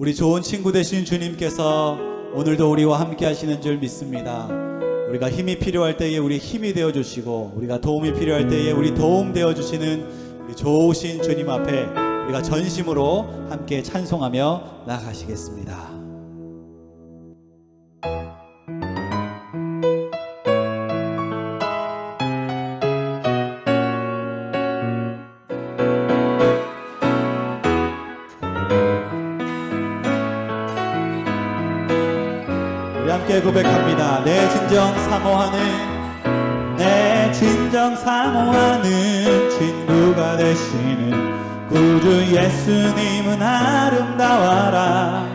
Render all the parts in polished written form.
우리 좋은 친구 되신 주님께서 오늘도 우리와 함께 하시는 줄 믿습니다. 우리가 힘이 필요할 때에 우리 힘이 되어주시고, 우리가 도움이 필요할 때에 우리 도움 되어주시는 우리 좋으신 주님 앞에 우리가 전심으로 함께 찬송하며 나아가시겠습니다. 우리 함께 고백합니다. 내 진정 사모하는 친구가 되시는 구주 예수님은 아름다워라.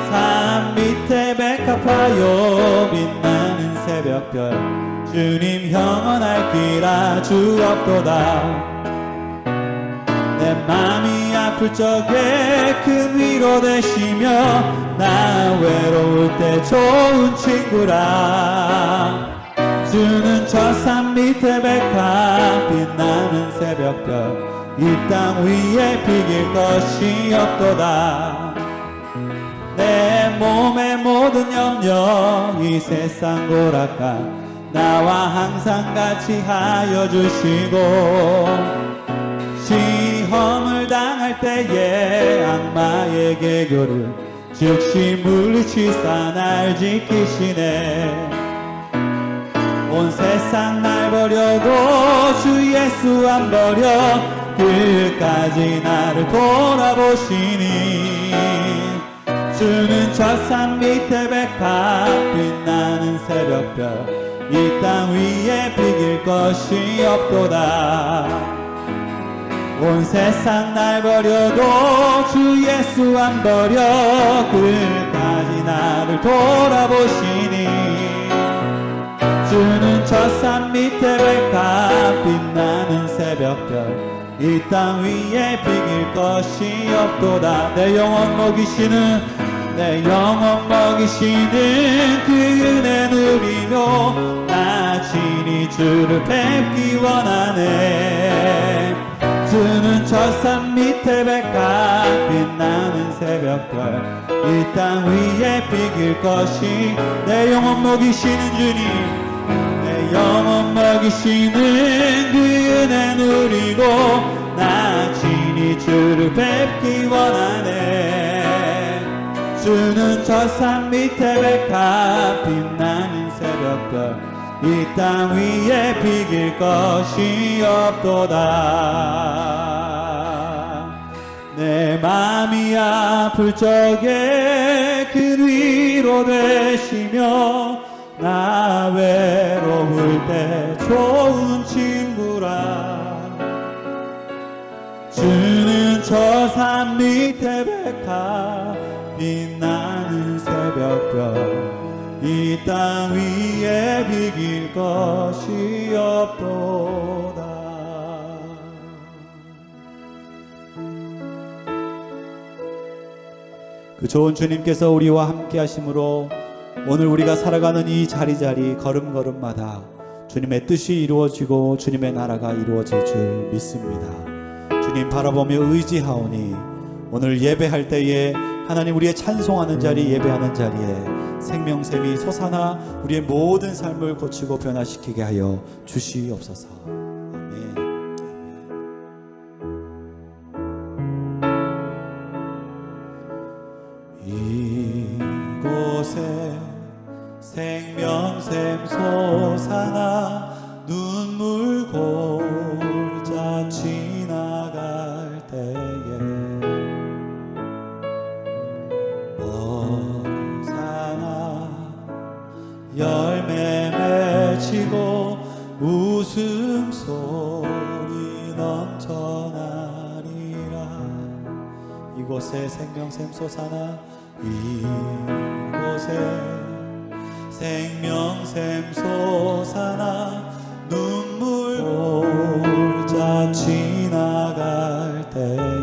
산 밑에 백합화요 빛나는 새벽별, 주님 영원할 길 주 없도다. 내 맘이 아플 적에 큰 위로 되시며 나 외로울 때 좋은 친구라. 주는 저 산 밑에 백합 빛나는 새벽별, 이 땅 위에 비길 것이 없도다. 내 몸의 모든 염려 이 세상 고락간 나와 항상 같이 하여 주시고, 시험을 당할 때에 악마의 개교를 즉시 물리치사 날 지키시네. 온 세상 날 버려도 주 예수 안 버려 끝까지 나를 돌아보시니. 주는 저 산 밑에 백합 빛나는 새벽별, 이 땅 위에 비길 것이 없도다. 온 세상 날 버려도 주 예수 안 버려 끝까지 나를 돌아보시니. 주는 저 산 밑에 백합 빛나는 새벽별, 이 땅 위에 비길 것이 없도다. 내 영혼 먹이시는 그 은혜 누리며 나 친히 주를 뵙기 원하네. 주는 저 산 밑에 백합 빛나는 새벽별, 이 땅 위에 비길 것이. 내 영혼 먹이시는 주님, 내 영혼 먹이시는 그 은혜 누리고 나 친히 주를 뵙기 원하네. 주는 저 산 밑에 백합 빛나는 새벽별, 이 땅 위에 비길 것이 없도다. 내 맘이 아플 적에 그 위로 되시며 나 외로울 때 좋은 친구라. 주는 저 산 밑에 백합 빛나는 새벽별, 이 땅 위에 비길 것이 없도다. 그 좋은 주님께서 우리와 함께 하심으로 오늘 우리가 살아가는 이 자리자리 걸음걸음마다 주님의 뜻이 이루어지고 주님의 나라가 이루어질 줄 믿습니다. 주님 바라보며 의지하오니 오늘 예배할 때에 하나님 우리의 찬송하는 자리, 예배하는 자리에 생명샘이 솟아나 우리의 모든 삶을 고치고 변화시키게 하여 주시옵소서. 아멘. 이곳에 생명샘 솟아나 눈물 골짜 지나갈 때에 열매 맺히고 웃음소리 넘쳐나리라. 이곳에 생명샘 솟아나, 이곳에 생명샘 솟아나 눈물 골짜 지나갈 때에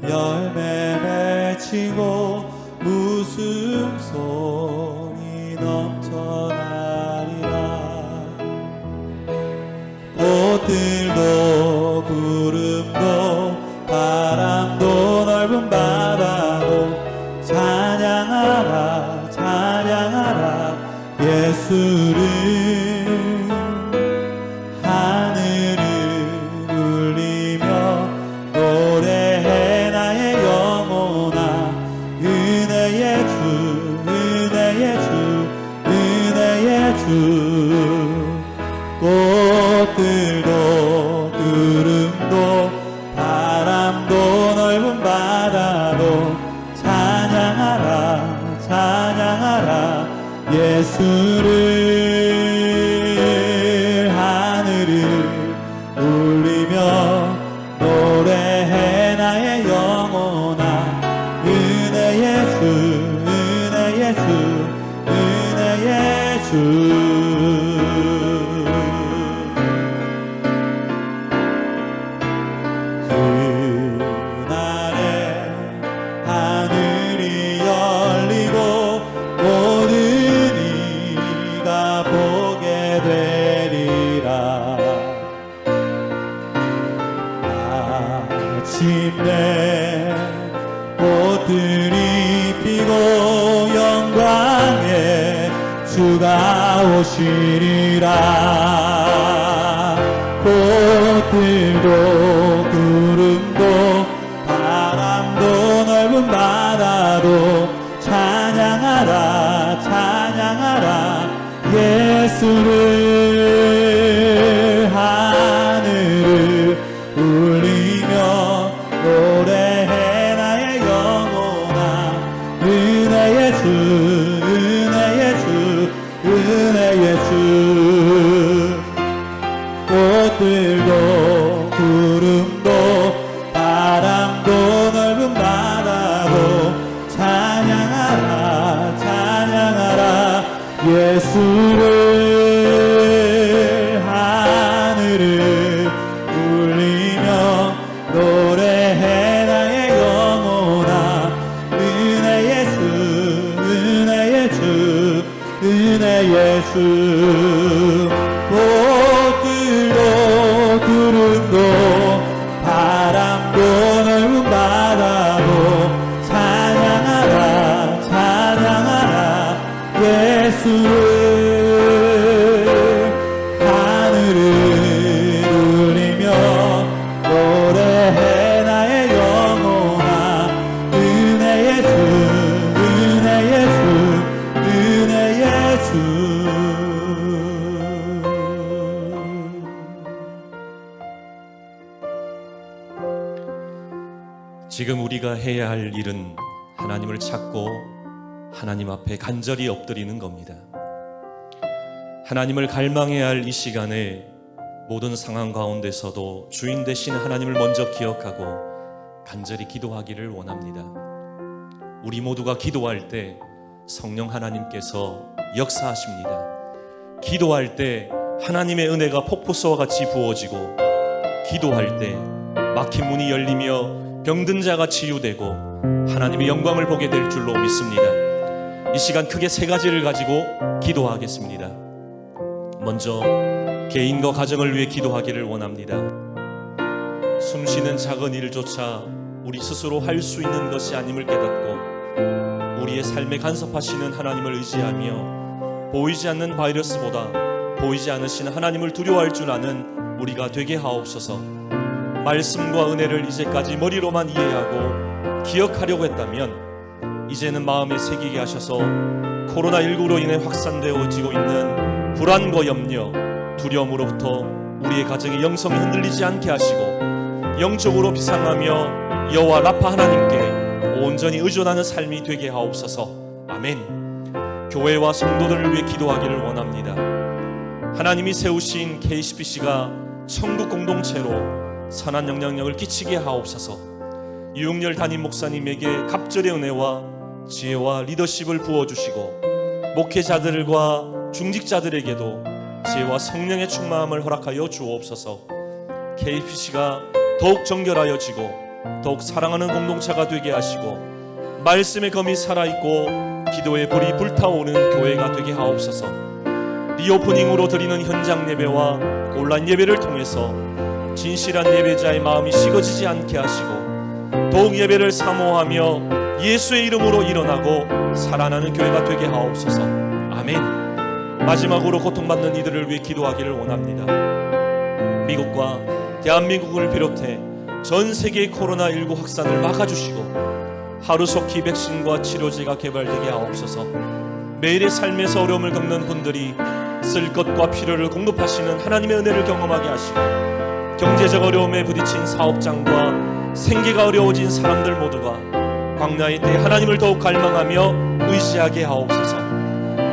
열매 맺히고 웃음소리 넘쳐나리라. 꽃 꽃들도 구름도 바람도 넓은 바다도 찬양하라 찬양하라 예수를 하늘을 울리며 노래해 나의 영혼아 은혜의 주 은혜의 주 은혜의 주 꽃들도 구름도 바람도 넓은 바다도 찬양하라 찬양하라 예수를 하늘을 울리며 노래해 나의 영혼아 은혜의 주 은혜의 주 은혜의 주 아침에 꽃들이 피고 영광에 주가 오시리라 꽃들도 구름도 바람도 넓은 바다도 찬양하라 찬양하라 예수를 하늘을 울리며 노래해 나의 영혼아 은혜의 주 은혜의 주 은혜의 주 꽃들도 구름도 바람도 넓은 바다도 찬양하라 찬양하라 예수를 하늘을 울리며 노래해 나의 영혼아 은혜의 주 은혜의 주 은혜의 주 꽃들도 구름도 바람도 넓은 바다도 찬양하라 찬양하라 예수를 하늘을 울리며 노래해 나의 영혼아 은혜의 주 은혜의 주 은혜의 주 지금 우리가 해야 할 일은 하나님을 찾고 하나님 앞에 간절히 엎드리는 겁니다. 하나님을 갈망해야 할 이 시간에 모든 상황 가운데서도 주인 되신 하나님을 먼저 기억하고 간절히 기도하기를 원합니다. 우리 모두가 기도할 때 성령 하나님께서 역사하십니다. 기도할 때 하나님의 은혜가 폭포수와 같이 부어지고 기도할 때 막힌 문이 열리며 병든 자가 치유되고 하나님의 영광을 보게 될 줄로 믿습니다. 이 시간 크게 세 가지를 가지고 기도하겠습니다. 먼저 개인과 가정을 위해 기도하기를 원합니다. 숨쉬는 작은 일조차 우리 스스로 할 수 있는 것이 아님을 깨닫고 우리의 삶에 간섭하시는 하나님을 의지하며 보이지 않는 바이러스보다 보이지 않으시는 하나님을 두려워할 줄 아는 우리가 되게 하옵소서. 말씀과 은혜를 이제까지 머리로만 이해하고 기억하려고 했다면 이제는 마음에 새기게 하셔서 코로나19로 인해 확산되어지고 있는 불안과 염려, 두려움으로부터 우리의 가정의 영성이 흔들리지 않게 하시고 영적으로 비상하며 여호와 라파 하나님께 온전히 의존하는 삶이 되게 하옵소서. 아멘. 교회와 성도들을 위해 기도하기를 원합니다. 하나님이 세우신 KCBC가 천국 공동체로 선한 영향력을 끼치게 하옵소서. 유흥열 담임 목사님에게 갑절의 은혜와 지혜와 리더십을 부어주시고 목회자들과 중직자들에게도 지혜와 성령의 충만함을 허락하여 주옵소서. KCBC가 더욱 정결하여지고 더욱 사랑하는 공동체가 되게 하시고 말씀의 검이 살아있고 기도의 불이 불타오는 교회가 되게 하옵소서. 리오프닝으로 드리는 현장 예배와 온라인 예배를 통해서 진실한 예배자의 마음이 식어지지 않게 하시고 더욱 예배를 사모하며 예수의 이름으로 일어나고 살아나는 교회가 되게 하옵소서. 아멘. 마지막으로 고통받는 이들을 위해 기도하기를 원합니다. 미국과 대한민국을 비롯해 전 세계의 코로나19 확산을 막아주시고 하루속히 백신과 치료제가 개발되게 하옵소서. 매일의 삶에서 어려움을 겪는 분들이 쓸 것과 필요를 공급하시는 하나님의 은혜를 경험하게 하시고 경제적 어려움에 부딪힌 사업장과 생계가 어려워진 사람들 모두가 광야의 때 하나님을 더욱 갈망하며 의지하게 하옵소서.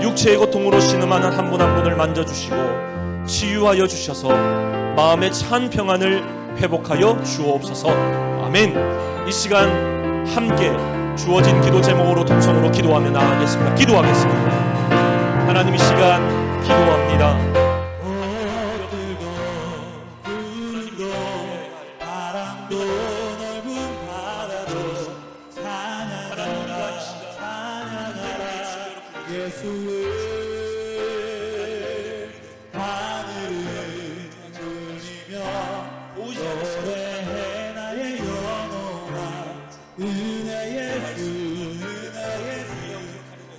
육체의 고통으로 신음하는 한 분 한 분을 만져주시고 치유하여 주셔서 마음의 찬 평안을 회복하여 주옵소서. 아멘. 이 시간 함께 주어진 기도 제목으로 통성으로 기도하며 나아가겠습니다. 기도하겠습니다. 하나님, 이 시간 기도합니다. 바람도 넓은 바다도 찬양하라 찬양하라 예수를. 하늘을 들리며 노래해 나의 영혼아 은혜의 주 은혜의 주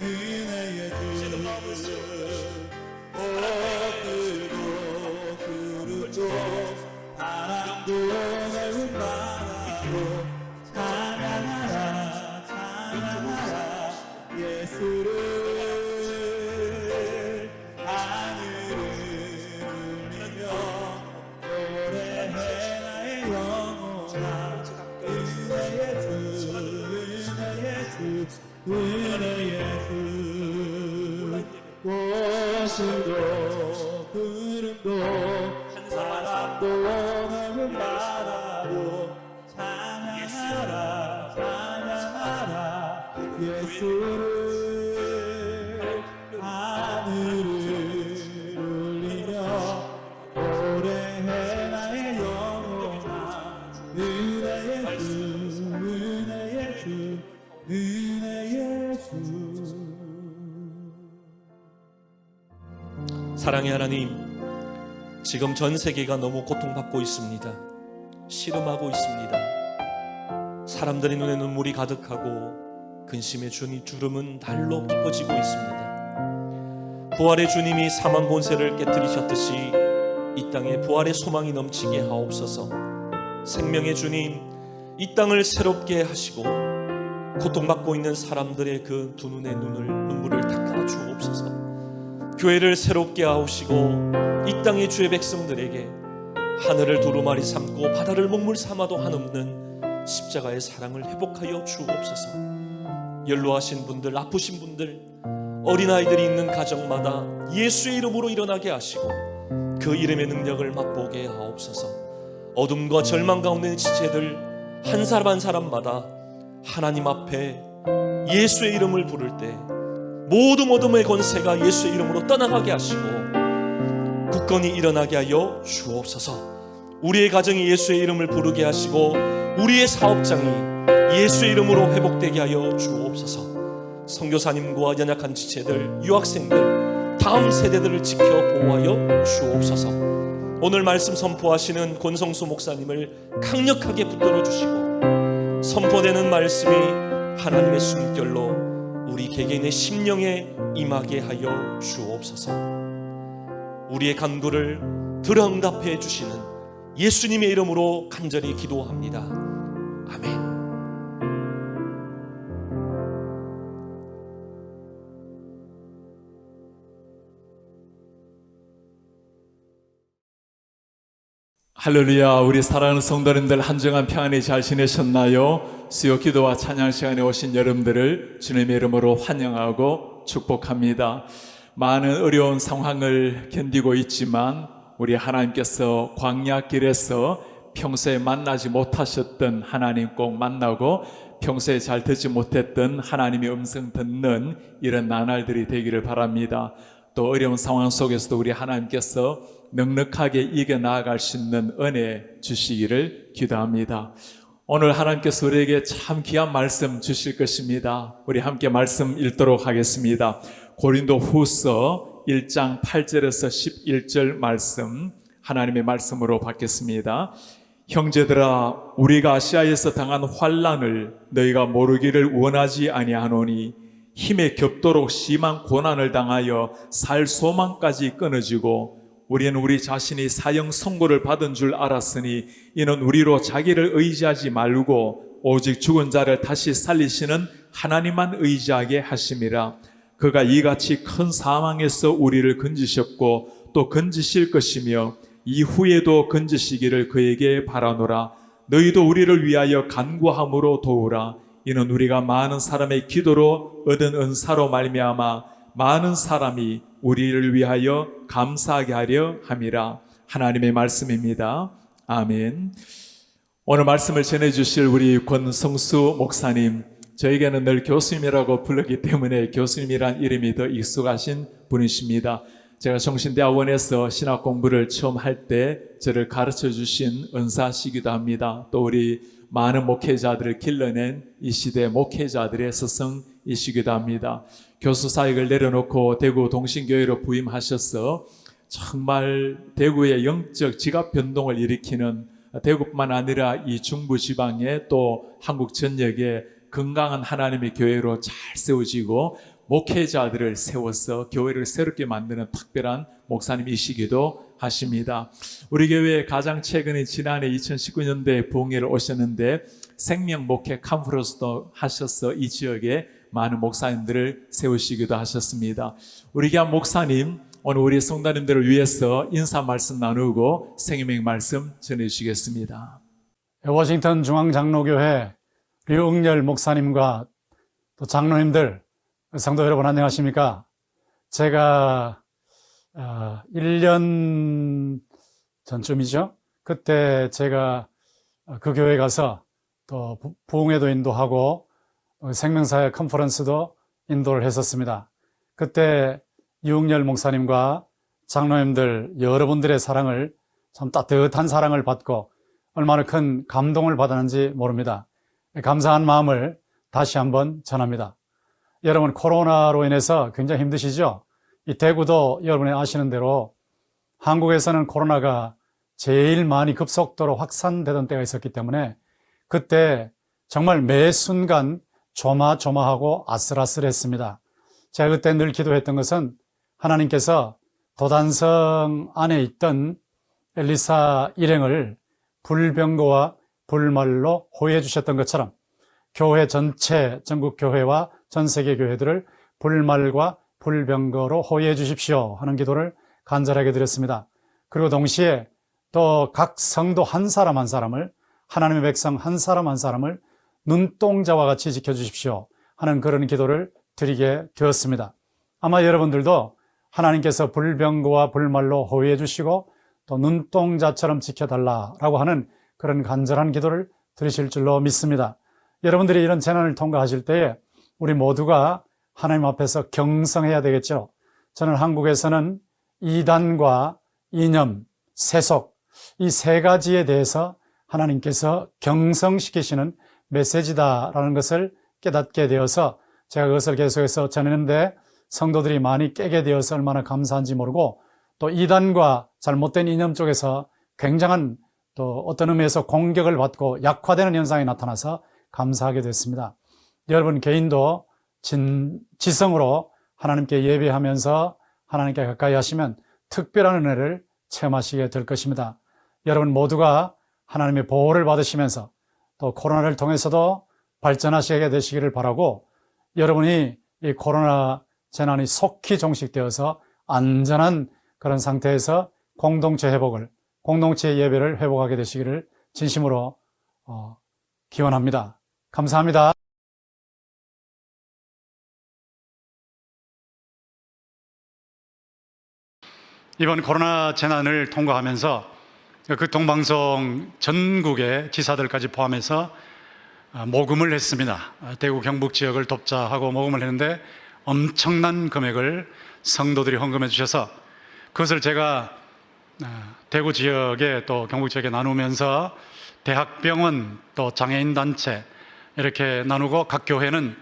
은혜의 주. 들고 구름도 바람도 넓은 바다도 찬양하라 찬양하라 예수를. 하늘을 울리며 노래해 나의 영혼아 은혜의 주 은혜의 주 은혜의 주. 꽃으로 구름도 바람도 넓은 바다도 찬양하라 찬양하라 예수를. 하늘을 울리며 노래해 나의 영혼아 은혜의 주 은혜의 주 은혜의 주. 사랑의 하나님, 지금 전 세계가 너무 고통받고 있습니다. 씨름하고 있습니다. 사람들의 눈에 눈물이 가득하고 근심의 주름은 날로 깊어지고 있습니다. 부활의 주님이 사망 권세를 깨뜨리셨듯이 이 땅에 부활의 소망이 넘치게 하옵소서. 생명의 주님, 이 땅을 새롭게 하시고 고통받고 있는 사람들의 그 두 눈의 눈물을 닦아 주옵소서. 교회를 새롭게 하옵시고 이 땅의 주의 백성들에게 하늘을 두루마리 삼고 바다를 먹물 삼아도 한없는 십자가의 사랑을 회복하여 주옵소서. 연로하신 분들, 아프신 분들, 어린아이들이 있는 가정마다 예수의 이름으로 일어나게 하시고 그 이름의 능력을 맛보게 하옵소서. 어둠과 절망 가운데 있는 지체들 한 사람 한 사람마다 하나님 앞에 예수의 이름을 부를 때 모든 어둠의 권세가 예수의 이름으로 떠나가게 하시고 굳건히 일어나게 하여 주옵소서. 우리의 가정이 예수의 이름을 부르게 하시고 우리의 사업장이 예수의 이름으로 회복되게 하여 주옵소서. 선교사님과 연약한 지체들, 유학생들, 다음 세대들을 지켜 보호하여 주옵소서. 오늘 말씀 선포하시는 권성수 목사님을 강력하게 붙들어 주시고 선포되는 말씀이 하나님의 숨결로 우리 개개인의 심령에 임하게 하여 주옵소서. 우리의 간구를 들어 응답해 주시는 예수님의 이름으로 간절히 기도합니다. 아멘. 할렐루야. 우리 사랑하는 성도님들 한정한 평안히 잘 지내셨나요? 수요 기도와 찬양 시간에 오신 여러분들을 주님의 이름으로 환영하고 축복합니다. 많은 어려운 상황을 견디고 있지만 우리 하나님께서 광야길에서 평소에 만나지 못하셨던 하나님 꼭 만나고 평소에 잘 듣지 못했던 하나님의 음성 듣는 이런 나날들이 되기를 바랍니다. 또 어려운 상황 속에서도 우리 하나님께서 넉넉하게 이겨나갈 수 있는 은혜 주시기를 기도합니다. 오늘 하나님께서 우리에게 참 귀한 말씀 주실 것입니다. 우리 함께 말씀 읽도록 하겠습니다. 고린도 후서 1장 8절에서 11절 말씀 하나님의 말씀으로 받겠습니다. 형제들아, 우리가 아시아에서 당한 환난을 너희가 모르기를 원하지 아니하노니 힘에 겹도록 심한 고난을 당하여 살 소망까지 끊어지고 우리는 우리 자신이 사형 선고를 받은 줄 알았으니 이는 우리로 자기를 의지하지 말고 오직 죽은 자를 다시 살리시는 하나님만 의지하게 하심이라. 그가 이같이 큰 사망에서 우리를 건지셨고 또 건지실 것이며 이후에도 건지시기를 그에게 바라노라. 너희도 우리를 위하여 간구함으로 도우라. 이는 우리가 많은 사람의 기도로 얻은 은사로 말미암아 많은 사람이 우리를 위하여 감사하게 하려 함이라. 하나님의 말씀입니다. 아멘. 오늘 말씀을 전해주실 우리 권성수 목사님, 저에게는 늘 교수님이라고 부르기 때문에 교수님이란 이름이 더 익숙하신 분이십니다. 제가 정신대학원에서 신학 공부를 처음 할 때 저를 가르쳐 주신 은사시기도 합니다. 또 우리 많은 목회자들을 길러낸 이 시대 목회자들의 스승이시기도 합니다. 교수 사역을 내려놓고 대구 동신교회로 부임하셔서 정말 대구의 영적 지각 변동을 일으키는, 대구뿐만 아니라 이 중부 지방에 또 한국 전역에 건강한 하나님의 교회로 잘 세워지고 목회자들을 세워서 교회를 새롭게 만드는 특별한 목사님이시기도 하십니다. 우리 교회에 가장 최근에 지난해 2019년도에 부흥회를 오셨는데 생명 목회 컨퍼런스도 하셔서 이 지역에 많은 목사님들을 세우시기도 하셨습니다. 우리 교회 목사님, 오늘 우리 성도님들을 위해서 인사 말씀 나누고 생명 말씀 전해주시겠습니다. 워싱턴 중앙장로교회 류응열 목사님과 또 장로님들, 성도 여러분 안녕하십니까? 제가 1년 전쯤이죠. 그때 제가 그 교회 가서 또 부흥회도 인도하고 생명사회 컨퍼런스도 인도를 했었습니다. 그때 유응열 목사님과 장로님들 여러분들의 사랑을, 참 따뜻한 사랑을 받고 얼마나 큰 감동을 받았는지 모릅니다. 감사한 마음을 다시 한번 전합니다. 여러분, 코로나로 인해서 굉장히 힘드시죠? 이 대구도 여러분이 아시는 대로 한국에서는 코로나가 제일 많이 급속도로 확산되던 때가 있었기 때문에 그때 정말 매 순간 조마조마하고 아슬아슬했습니다. 제가 그때 늘 기도했던 것은 하나님께서 도단성 안에 있던 엘리사 일행을 불병거와 불말로 호위해 주셨던 것처럼 교회 전체, 전국 교회와 전 세계 교회들을 불말과 불병거로 호위해 주십시오 하는 기도를 간절하게 드렸습니다. 그리고 동시에 또 각 성도 한 사람 한 사람을, 하나님의 백성 한 사람 한 사람을 눈동자와 같이 지켜주십시오 하는 그런 기도를 드리게 되었습니다. 아마 여러분들도 하나님께서 불병거와 불말로 호위해 주시고 또 눈동자처럼 지켜달라라고 하는 그런 간절한 기도를 드리실 줄로 믿습니다. 여러분들이 이런 재난을 통과하실 때에 우리 모두가 하나님 앞에서 경성해야 되겠죠. 저는 한국에서는 이단과 이념, 세속, 이 세 가지에 대해서 하나님께서 경성시키시는 메시지다라는 것을 깨닫게 되어서 제가 그것을 계속해서 전했는데 성도들이 많이 깨게 되어서 얼마나 감사한지 모르고, 또 이단과 잘못된 이념 쪽에서 굉장한 또 어떤 의미에서 공격을 받고 약화되는 현상이 나타나서 감사하게 됐습니다. 여러분 개인도 지성으로 하나님께 예배하면서 하나님께 가까이 하시면 특별한 은혜를 체험하시게 될 것입니다. 여러분 모두가 하나님의 보호를 받으시면서 또 코로나를 통해서도 발전하시게 되시기를 바라고, 여러분이 이 코로나 재난이 속히 종식되어서 안전한 그런 상태에서 공동체 회복을, 공동체 예배를 회복하게 되시기를 진심으로 기원합니다. 감사합니다. 이번 코로나 재난을 통과하면서 그 동방송 전국의 지사들까지 포함해서 모금을 했습니다. 대구 경북 지역을 돕자 하고 모금을 했는데 엄청난 금액을 성도들이 헌금해 주셔서 그것을 제가 대구 지역에 또 경북 지역에 나누면서 대학병원 또 장애인단체 이렇게 나누고 각 교회는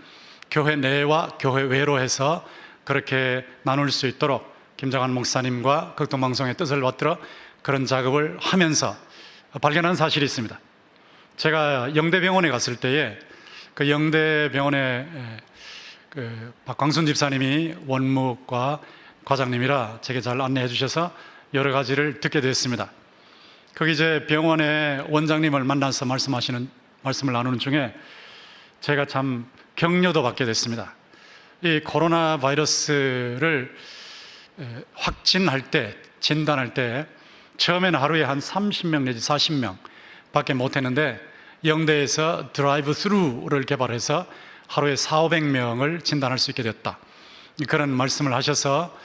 교회 내와 교회 외로 해서 그렇게 나눌 수 있도록 김장한 목사님과 극동방송의 뜻을 받들어 그런 작업을 하면서 발견한 사실이 있습니다. 제가 영대병원에 갔을 때에 그 영대병원에 그 박광순 집사님이 원무과 과장님이라 제게 잘 안내해 주셔서 여러 가지를 듣게 됐습니다. 거기 이제 병원의 원장님을 만나서 말씀을 나누는 중에 제가 참 격려도 받게 됐습니다. 이 코로나 바이러스를 확진할 때, 진단할 때 처음에는 하루에 한 30명 내지 40명 밖에 못했는데 영대에서 드라이브 스루를 개발해서 하루에 400~500명을 진단할 수 있게 됐다. 그런 말씀을 하셔서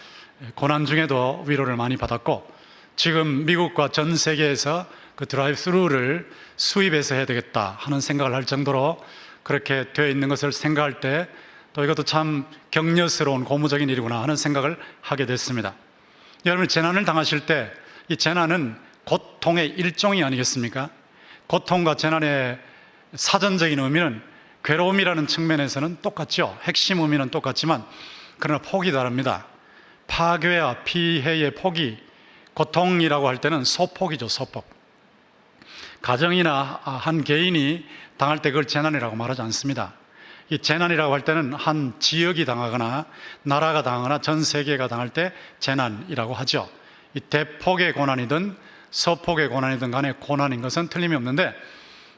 고난 중에도 위로를 많이 받았고, 지금 미국과 전 세계에서 그 드라이브 스루를 수입해서 해야 되겠다 하는 생각을 할 정도로 그렇게 되어 있는 것을 생각할 때 또 이것도 참 격려스러운 고무적인 일이구나 하는 생각을 하게 됐습니다. 여러분, 재난을 당하실 때 이 재난은 고통의 일종이 아니겠습니까? 고통과 재난의 사전적인 의미는 괴로움이라는 측면에서는 똑같죠. 핵심 의미는 똑같지만 그러나 폭이 다릅니다. 파괴와 피해의 폭이, 고통이라고 할 때는 소폭이죠, 소폭. 가정이나 한 개인이 당할 때 그걸 재난이라고 말하지 않습니다. 이 재난이라고 할 때는 한 지역이 당하거나 나라가 당하거나 전 세계가 당할 때 재난이라고 하죠. 이 대폭의 고난이든 소폭의 고난이든 간에 고난인 것은 틀림이 없는데,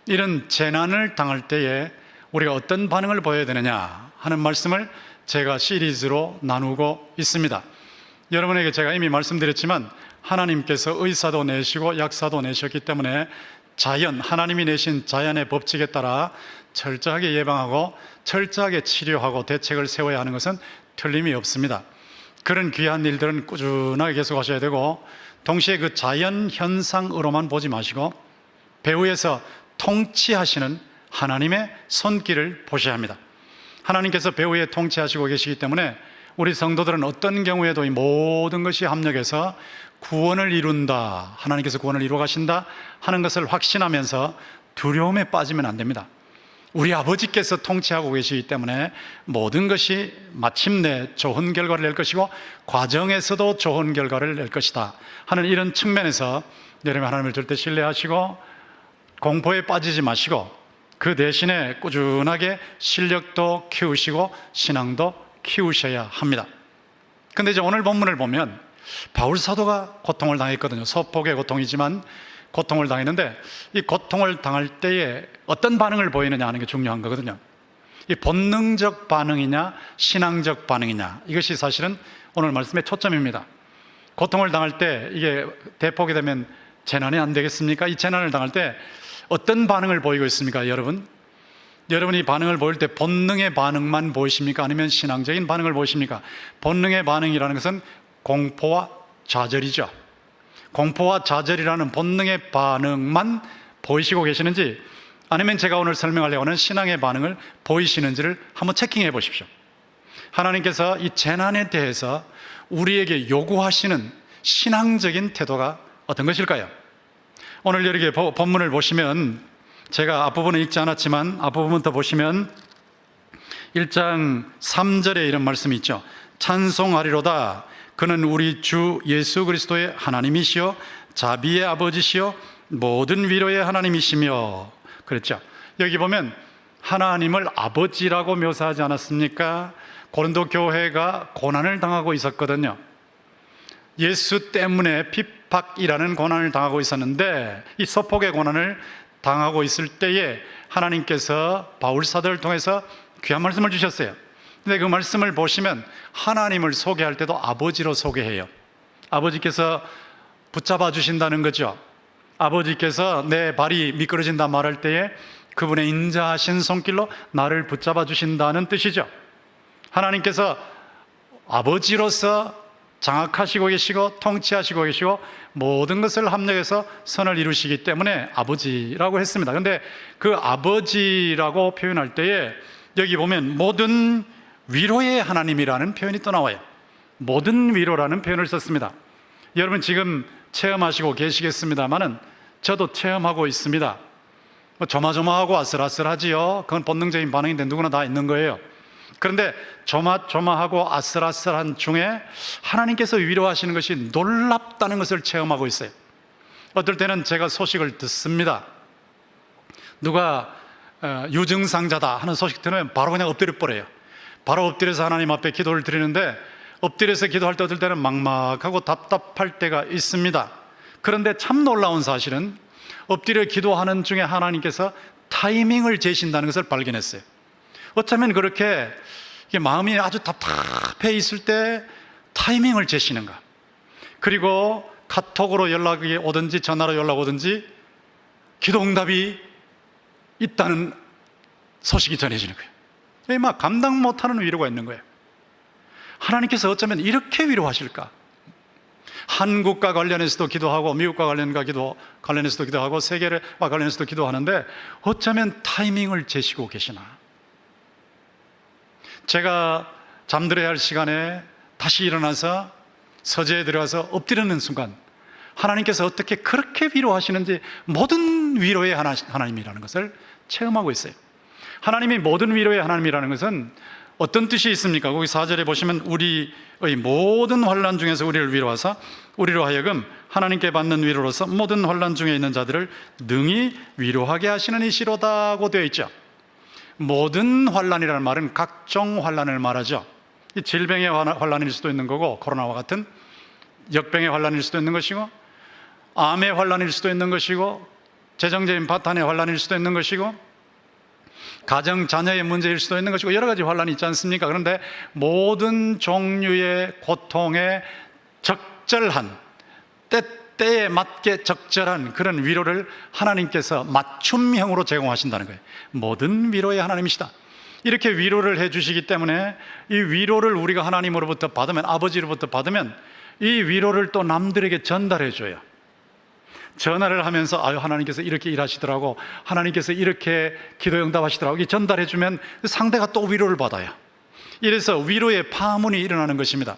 이런 재난을 당할 때에 우리가 어떤 반응을 보여야 되느냐 하는 말씀을 제가 시리즈로 나누고 있습니다. 여러분에게 제가 이미 말씀드렸지만 하나님께서 의사도 내시고 약사도 내셨기 때문에 자연, 하나님이 내신 자연의 법칙에 따라 철저하게 예방하고 철저하게 치료하고 대책을 세워야 하는 것은 틀림이 없습니다. 그런 귀한 일들은 꾸준하게 계속하셔야 되고, 동시에 그 자연 현상으로만 보지 마시고 배후에서 통치하시는 하나님의 손길을 보셔야 합니다. 하나님께서 배후에 통치하시고 계시기 때문에 우리 성도들은 어떤 경우에도 이 모든 것이 합력해서 구원을 이룬다, 하나님께서 구원을 이루어 가신다 하는 것을 확신하면서 두려움에 빠지면 안 됩니다. 우리 아버지께서 통치하고 계시기 때문에 모든 것이 마침내 좋은 결과를 낼 것이고 과정에서도 좋은 결과를 낼 것이다 하는 이런 측면에서 여러분, 하나님을 절대 신뢰하시고 공포에 빠지지 마시고 그 대신에 꾸준하게 실력도 키우시고 신앙도 키우셔야 합니다. 근데 이제 오늘 본문을 보면 바울 사도가 고통을 당했거든요. 소폭의 고통이지만 고통을 당했는데, 이 고통을 당할 때에 어떤 반응을 보이느냐 하는 게 중요한 거거든요. 이 본능적 반응이냐 신앙적 반응이냐, 이것이 사실은 오늘 말씀의 초점입니다. 고통을 당할 때 이게 대폭이 되면 재난이 안 되겠습니까? 이 재난을 당할 때 어떤 반응을 보이고 있습니까? 여러분이 반응을 보일 때 본능의 반응만 보이십니까? 아니면 신앙적인 반응을 보이십니까? 본능의 반응이라는 것은 공포와 좌절이죠. 공포와 좌절이라는 본능의 반응만 보이시고 계시는지, 아니면 제가 오늘 설명하려고 하는 신앙의 반응을 보이시는지를 한번 체킹해 보십시오. 하나님께서 이 재난에 대해서 우리에게 요구하시는 신앙적인 태도가 어떤 것일까요? 오늘 여기 본문을 보시면, 제가 앞부분은 읽지 않았지만 앞부분부터 보시면 1장 3절에 이런 말씀이 있죠. 찬송하리로다. 그는 우리 주 예수 그리스도의 하나님이시요 자비의 아버지시요 모든 위로의 하나님이시며, 그랬죠. 여기 보면 하나님을 아버지라고 묘사하지 않았습니까? 고린도 교회가 고난을 당하고 있었거든요. 예수 때문에 핍박이라는 고난을 당하고 있었는데, 이 소폭의 고난을 당하고 있을 때에 하나님께서 바울 사도를 통해서 귀한 말씀을 주셨어요. 근데 그 말씀을 보시면 하나님을 소개할 때도 아버지로 소개해요. 아버지께서 붙잡아 주신다는 거죠. 아버지께서 내 발이 미끄러진다 말할 때에 그분의 인자하신 손길로 나를 붙잡아 주신다는 뜻이죠. 하나님께서 아버지로서 장악하시고 계시고 통치하시고 계시고 모든 것을 합력해서 선을 이루시기 때문에 아버지라고 했습니다. 그런데 그 아버지라고 표현할 때에 여기 보면 모든 위로의 하나님이라는 표현이 또 나와요. 모든 위로라는 표현을 썼습니다. 여러분 지금 체험하시고 계시겠습니다만은 저도 체험하고 있습니다. 조마조마하고 아슬아슬하지요. 그건 본능적인 반응인데 누구나 다 있는 거예요. 그런데 조마조마하고 아슬아슬한 중에 하나님께서 위로하시는 것이 놀랍다는 것을 체험하고 있어요. 어떨 때는 제가 소식을 듣습니다. 누가 유증상자다 하는 소식 들으면 바로 그냥 엎드려 버려요. 바로 엎드려서 하나님 앞에 기도를 드리는데, 엎드려서 기도할 때 어떨 때는 막막하고 답답할 때가 있습니다. 그런데 참 놀라운 사실은 엎드려 기도하는 중에 하나님께서 타이밍을 재신다는 것을 발견했어요. 어쩌면 그렇게 마음이 아주 답답해 있을 때 타이밍을 재시는가. 그리고 카톡으로 연락이 오든지 전화로 연락 오든지 기도 응답이 있다는 소식이 전해지는 거예요. 막 감당 못하는 위로가 있는 거예요. 하나님께서 어쩌면 이렇게 위로하실까? 한국과 관련해서도 기도하고 미국과 관련해서도 기도하고 세계와 관련해서도 기도하는데 어쩌면 타이밍을 재시고 계시나? 제가 잠들어야 할 시간에 다시 일어나서 서재에 들어가서 엎드리는 순간 하나님께서 어떻게 그렇게 위로하시는지, 모든 위로의 하나님이라는 것을 체험하고 있어요. 하나님이 모든 위로의 하나님이라는 것은 어떤 뜻이 있습니까? 거기 4절에 보시면 우리의 모든 환난 중에서 우리를 위로하사 우리로 하여금 하나님께 받는 위로로서 모든 환난 중에 있는 자들을 능히 위로하게 하시는 이시로다고 되어 있죠. 모든 환난이라는 말은 각종 환난을 말하죠. 이 질병의 환난일 수도 있는 거고, 코로나와 같은 역병의 환난일 수도 있는 것이고, 암의 환난일 수도 있는 것이고, 재정적인 파탄의 환난일 수도 있는 것이고, 가정 자녀의 문제일 수도 있는 것이고, 여러 가지 환난이 있지 않습니까? 그런데 모든 종류의 고통에 적절한, 때에 맞게 적절한 그런 위로를 하나님께서 맞춤형으로 제공하신다는 거예요. 모든 위로의 하나님이시다. 이렇게 위로를 해주시기 때문에 이 위로를 우리가 하나님으로부터 받으면, 아버지로부터 받으면 이 위로를 또 남들에게 전달해줘요. 전화를 하면서 하나님께서 이렇게 일하시더라고, 하나님께서 이렇게 기도 응답하시더라고, 이게 전달해주면 상대가 또 위로를 받아요. 이래서 위로의 파문이 일어나는 것입니다.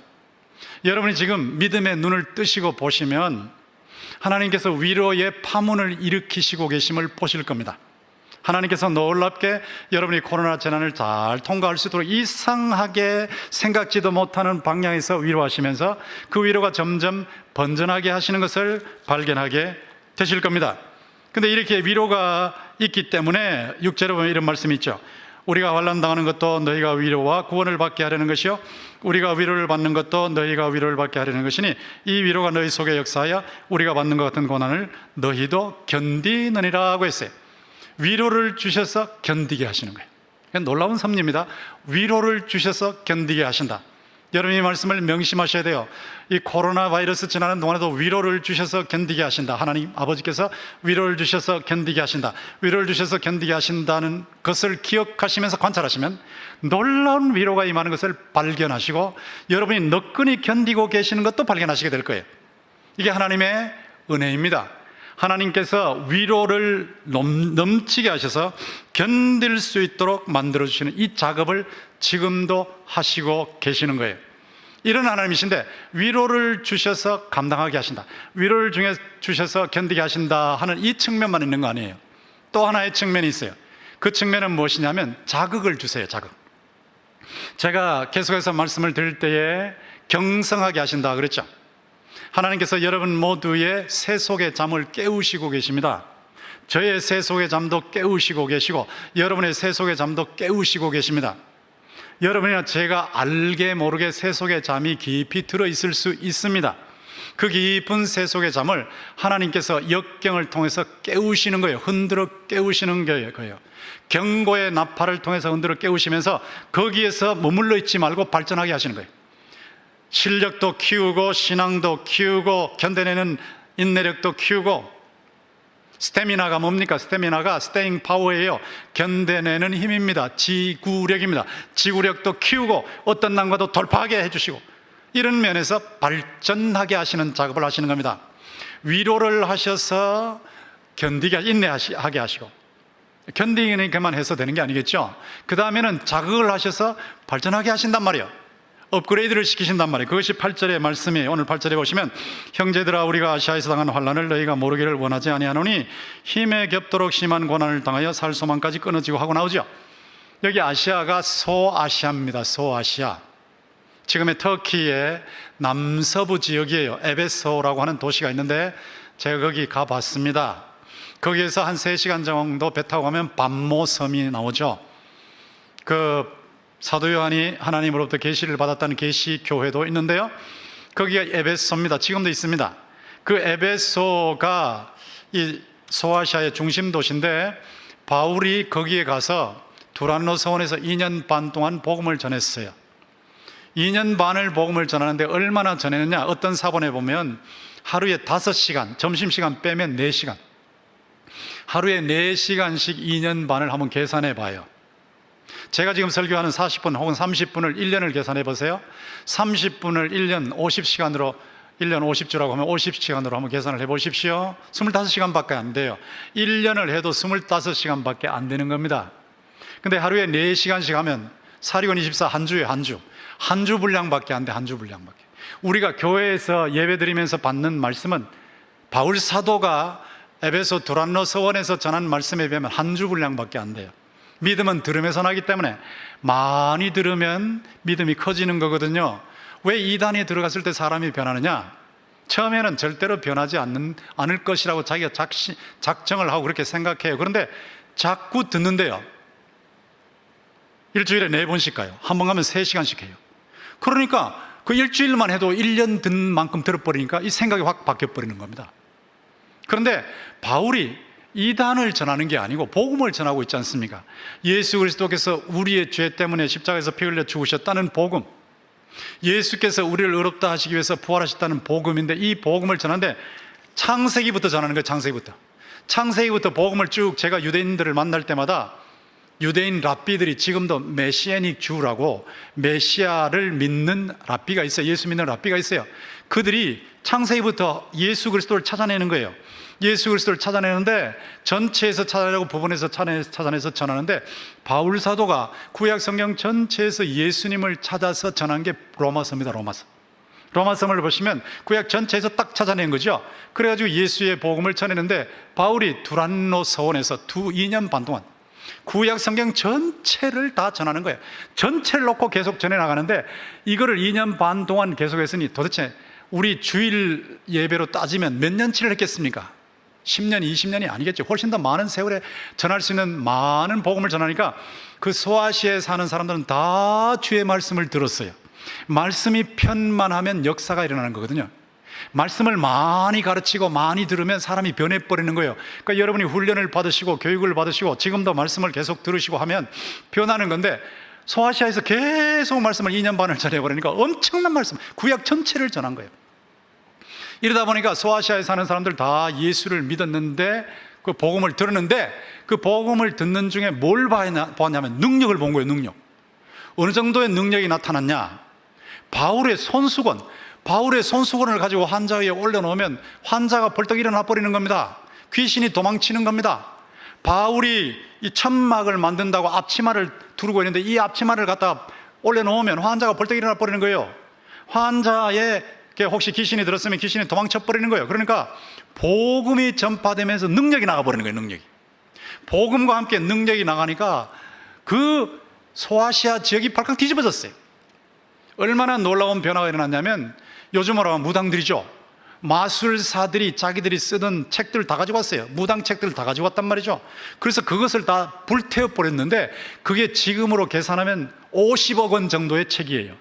여러분이 지금 믿음의 눈을 뜨시고 보시면 하나님께서 위로의 파문을 일으키시고 계심을 보실 겁니다. 하나님께서 놀랍게 여러분이 코로나 재난을 잘 통과할 수 있도록 이상하게 생각지도 못하는 방향에서 위로하시면서 그 위로가 점점 번져나게 하시는 것을 발견하게 되실 겁니다. 근데 이렇게 위로가 있기 때문에 6절에 보면 이런 말씀이 있죠. 우리가 환난당하는 것도 너희가 위로와 구원을 받게 하려는 것이요, 우리가 위로를 받는 것도 너희가 위로를 받게 하려는 것이니 이 위로가 너희 속에 역사하여 우리가 받는 것 같은 고난을 너희도 견디느니라 하고 했어요. 위로를 주셔서 견디게 하시는 거예요. 놀라운 섭리입니다. 위로를 주셔서 견디게 하신다. 여러분 이 말씀을 명심하셔야 돼요. 이 코로나 바이러스 지나는 동안에도 위로를 주셔서 견디게 하신다. 하나님 아버지께서 위로를 주셔서 견디게 하신다. 위로를 주셔서 견디게 하신다는 것을 기억하시면서 관찰하시면 놀라운 위로가 임하는 것을 발견하시고, 여러분이 너끈히 견디고 계시는 것도 발견하시게 될 거예요. 이게 하나님의 은혜입니다. 하나님께서 위로를 넘치게 하셔서 견딜 수 있도록 만들어주시는 이 작업을 지금도 하시고 계시는 거예요. 이런 하나님이신데 위로를 주셔서 감당하게 하신다, 위로를 주셔서 견디게 하신다 하는 이 측면만 있는 거 아니에요. 또 하나의 측면이 있어요. 그 측면은 무엇이냐면 자극을 주세요. 자극. 제가 계속해서 말씀을 드릴 때에 경성하게 하신다 그랬죠. 하나님께서 여러분 모두의 새 속의 잠을 깨우시고 계십니다. 저의 새 속의 잠도 깨우시고 계시고 여러분의 새 속의 잠도 깨우시고 계십니다. 여러분이나 제가 알게 모르게 새 속의 잠이 깊이 들어있을 수 있습니다. 그 깊은 새 속의 잠을 하나님께서 역경을 통해서 깨우시는 거예요. 흔들어 깨우시는 거예요. 경고의 나팔을 통해서 흔들어 깨우시면서 거기에서 머물러 있지 말고 발전하게 하시는 거예요. 실력도 키우고 신앙도 키우고 견뎌내는 인내력도 키우고, 스태미나가 뭡니까? 스태미나가 스테잉 파워예요. 견뎌내는 힘입니다. 지구력입니다. 지구력도 키우고 어떤 난관도 돌파하게 해주시고, 이런 면에서 발전하게 하시는 작업을 하시는 겁니다. 위로를 하셔서 견디게, 인내하게 하시고, 견디기는 그만해서 되는 게 아니겠죠. 그 다음에는 자극을 하셔서 발전하게 하신단 말이에요. 업그레이드를 시키신단 말이에요. 그것이 8절의 말씀이에요. 오늘 8절에 보시면 형제들아 우리가 아시아에서 당한 환난을 너희가 모르기를 원하지 아니하노니 힘에 겹도록 심한 고난을 당하여 살 소망까지 끊어지고 하고 나오죠. 여기 아시아가 소아시아입니다. 소아시아. 지금의 터키의 남서부 지역이에요. 에베소라고 하는 도시가 있는데 제가 거기 가봤습니다. 거기에서 한 3시간 정도 배 타고 가면 밤모섬이 나오죠. 그 사도 요한이 하나님으로부터 계시를 받았다는 계시 교회도 있는데요. 거기가 에베소입니다. 지금도 있습니다. 그 에베소가 이 소아시아의 중심 도시인데 바울이 거기에 가서 두란노 서원에서 2년 반 동안 복음을 전했어요. 2년 반을 복음을 전하는데 얼마나 전했느냐? 어떤 사본에 보면 하루에 5시간, 점심시간 빼면 4시간, 하루에 4시간씩 2년 반을 한번 계산해 봐요. 제가 지금 설교하는 40분 혹은 30분을 1년을 계산해 보세요. 30분을 1년 50시간으로 1년 50주라고 하면 50시간으로 한번 계산을 해 보십시오. 25시간밖에 안 돼요. 1년을 해도 25시간밖에 안 되는 겁니다. 근데 하루에 4시간씩 하면 사리건 24 한 주에 한 주 분량밖에 안 돼. 한 주 분량밖에. 우리가 교회에서 예배드리면서 받는 말씀은 바울 사도가 에베소 두란노 서원에서 전한 말씀에 비하면 한 주 분량밖에 안 돼요. 믿음은 들음에서 나기 때문에 많이 들으면 믿음이 커지는 거거든요. 왜 이단에 들어갔을 때 사람이 변하느냐? 처음에는 절대로 변하지 않을 것이라고 자기가 작정을 하고 그렇게 생각해요. 그런데 자꾸 듣는데요, 일주일에 4번씩 가요. 한 번 가면 3시간씩 해요. 그러니까 그 일주일만 해도 1년 듣는 만큼 들어버리니까 이 생각이 확 바뀌어버리는 겁니다. 그런데 바울이 이단을 전하는 게 아니고 복음을 전하고 있지 않습니까? 예수 그리스도께서 우리의 죄 때문에 십자가에서 피 흘려 죽으셨다는 복음, 예수께서 우리를 의롭다 하시기 위해서 부활하셨다는 복음인데, 이 복음을 전하는데 창세기부터 전하는 거예요. 창세기부터 복음을 쭉, 제가 유대인들을 만날 때마다 유대인 랍비들이, 지금도 메시아닉 주라고 메시아를 믿는 랍비가 있어요. 예수 믿는 랍비가 있어요. 그들이 창세기부터 예수 그리스도를 찾아내는 거예요. 예수 그리스도를 찾아내는데 전체에서 찾아내고 부분에서 찾아내서 전하는데, 바울 사도가 구약 성경 전체에서 예수님을 찾아서 전한 게 로마서입니다. 로마서를 보시면 구약 전체에서 딱 찾아낸 거죠. 그래가지고 예수의 복음을 전했는데, 바울이 두란노 서원에서 2년 반 동안 구약 성경 전체를 다 전하는 거예요. 전체를 놓고 계속 전해 나가는데, 이거를 2년 반 동안 계속했으니 도대체 우리 주일 예배로 따지면 몇 년치를 했겠습니까? 10년, 20년이 아니겠죠. 훨씬 더 많은 세월에 전할 수 있는 많은 복음을 전하니까 그 소아시아에 사는 사람들은 다 주의 말씀을 들었어요. 말씀이 편만하면 역사가 일어나는 거거든요. 말씀을 많이 가르치고 많이 들으면 사람이 변해버리는 거예요. 그러니까 여러분이 훈련을 받으시고 교육을 받으시고 지금도 말씀을 계속 들으시고 하면 변하는 건데, 소아시아에서 계속 말씀을 2년 반을 전해버리니까 엄청난 말씀, 구약 전체를 전한 거예요. 이러다 보니까 소아시아에 사는 사람들 다 예수를 믿었는데, 그 복음을 들었는데, 그 복음을 듣는 중에 뭘 보았냐면 능력을 본 거예요. 능력. 어느 정도의 능력이 나타났냐? 바울의 손수건을 가지고 환자 위에 올려놓으면 환자가 벌떡 일어나 버리는 겁니다. 귀신이 도망치는 겁니다. 바울이 이 천막을 만든다고 앞치마를 두르고 있는데, 이 앞치마를 갖다 올려놓으면 환자가 벌떡 일어나 버리는 거예요. 환자에게 혹시 귀신이 들었으면 귀신이 도망쳐 버리는 거예요. 그러니까 복음이 전파되면서 능력이 나가버리는 거예요. 능력이. 복음과 함께 능력이 나가니까 그 소아시아 지역이 발칵 뒤집어졌어요. 얼마나 놀라운 변화가 일어났냐면, 요즘으로 하면 무당들이죠. 마술사들이 자기들이 쓰던 책들 다 가지고 왔어요. 무당 책들 다 가지고 왔단 말이죠. 그래서 그것을 다 불태워 버렸는데, 그게 지금으로 계산하면 50억 원 정도의 책이에요.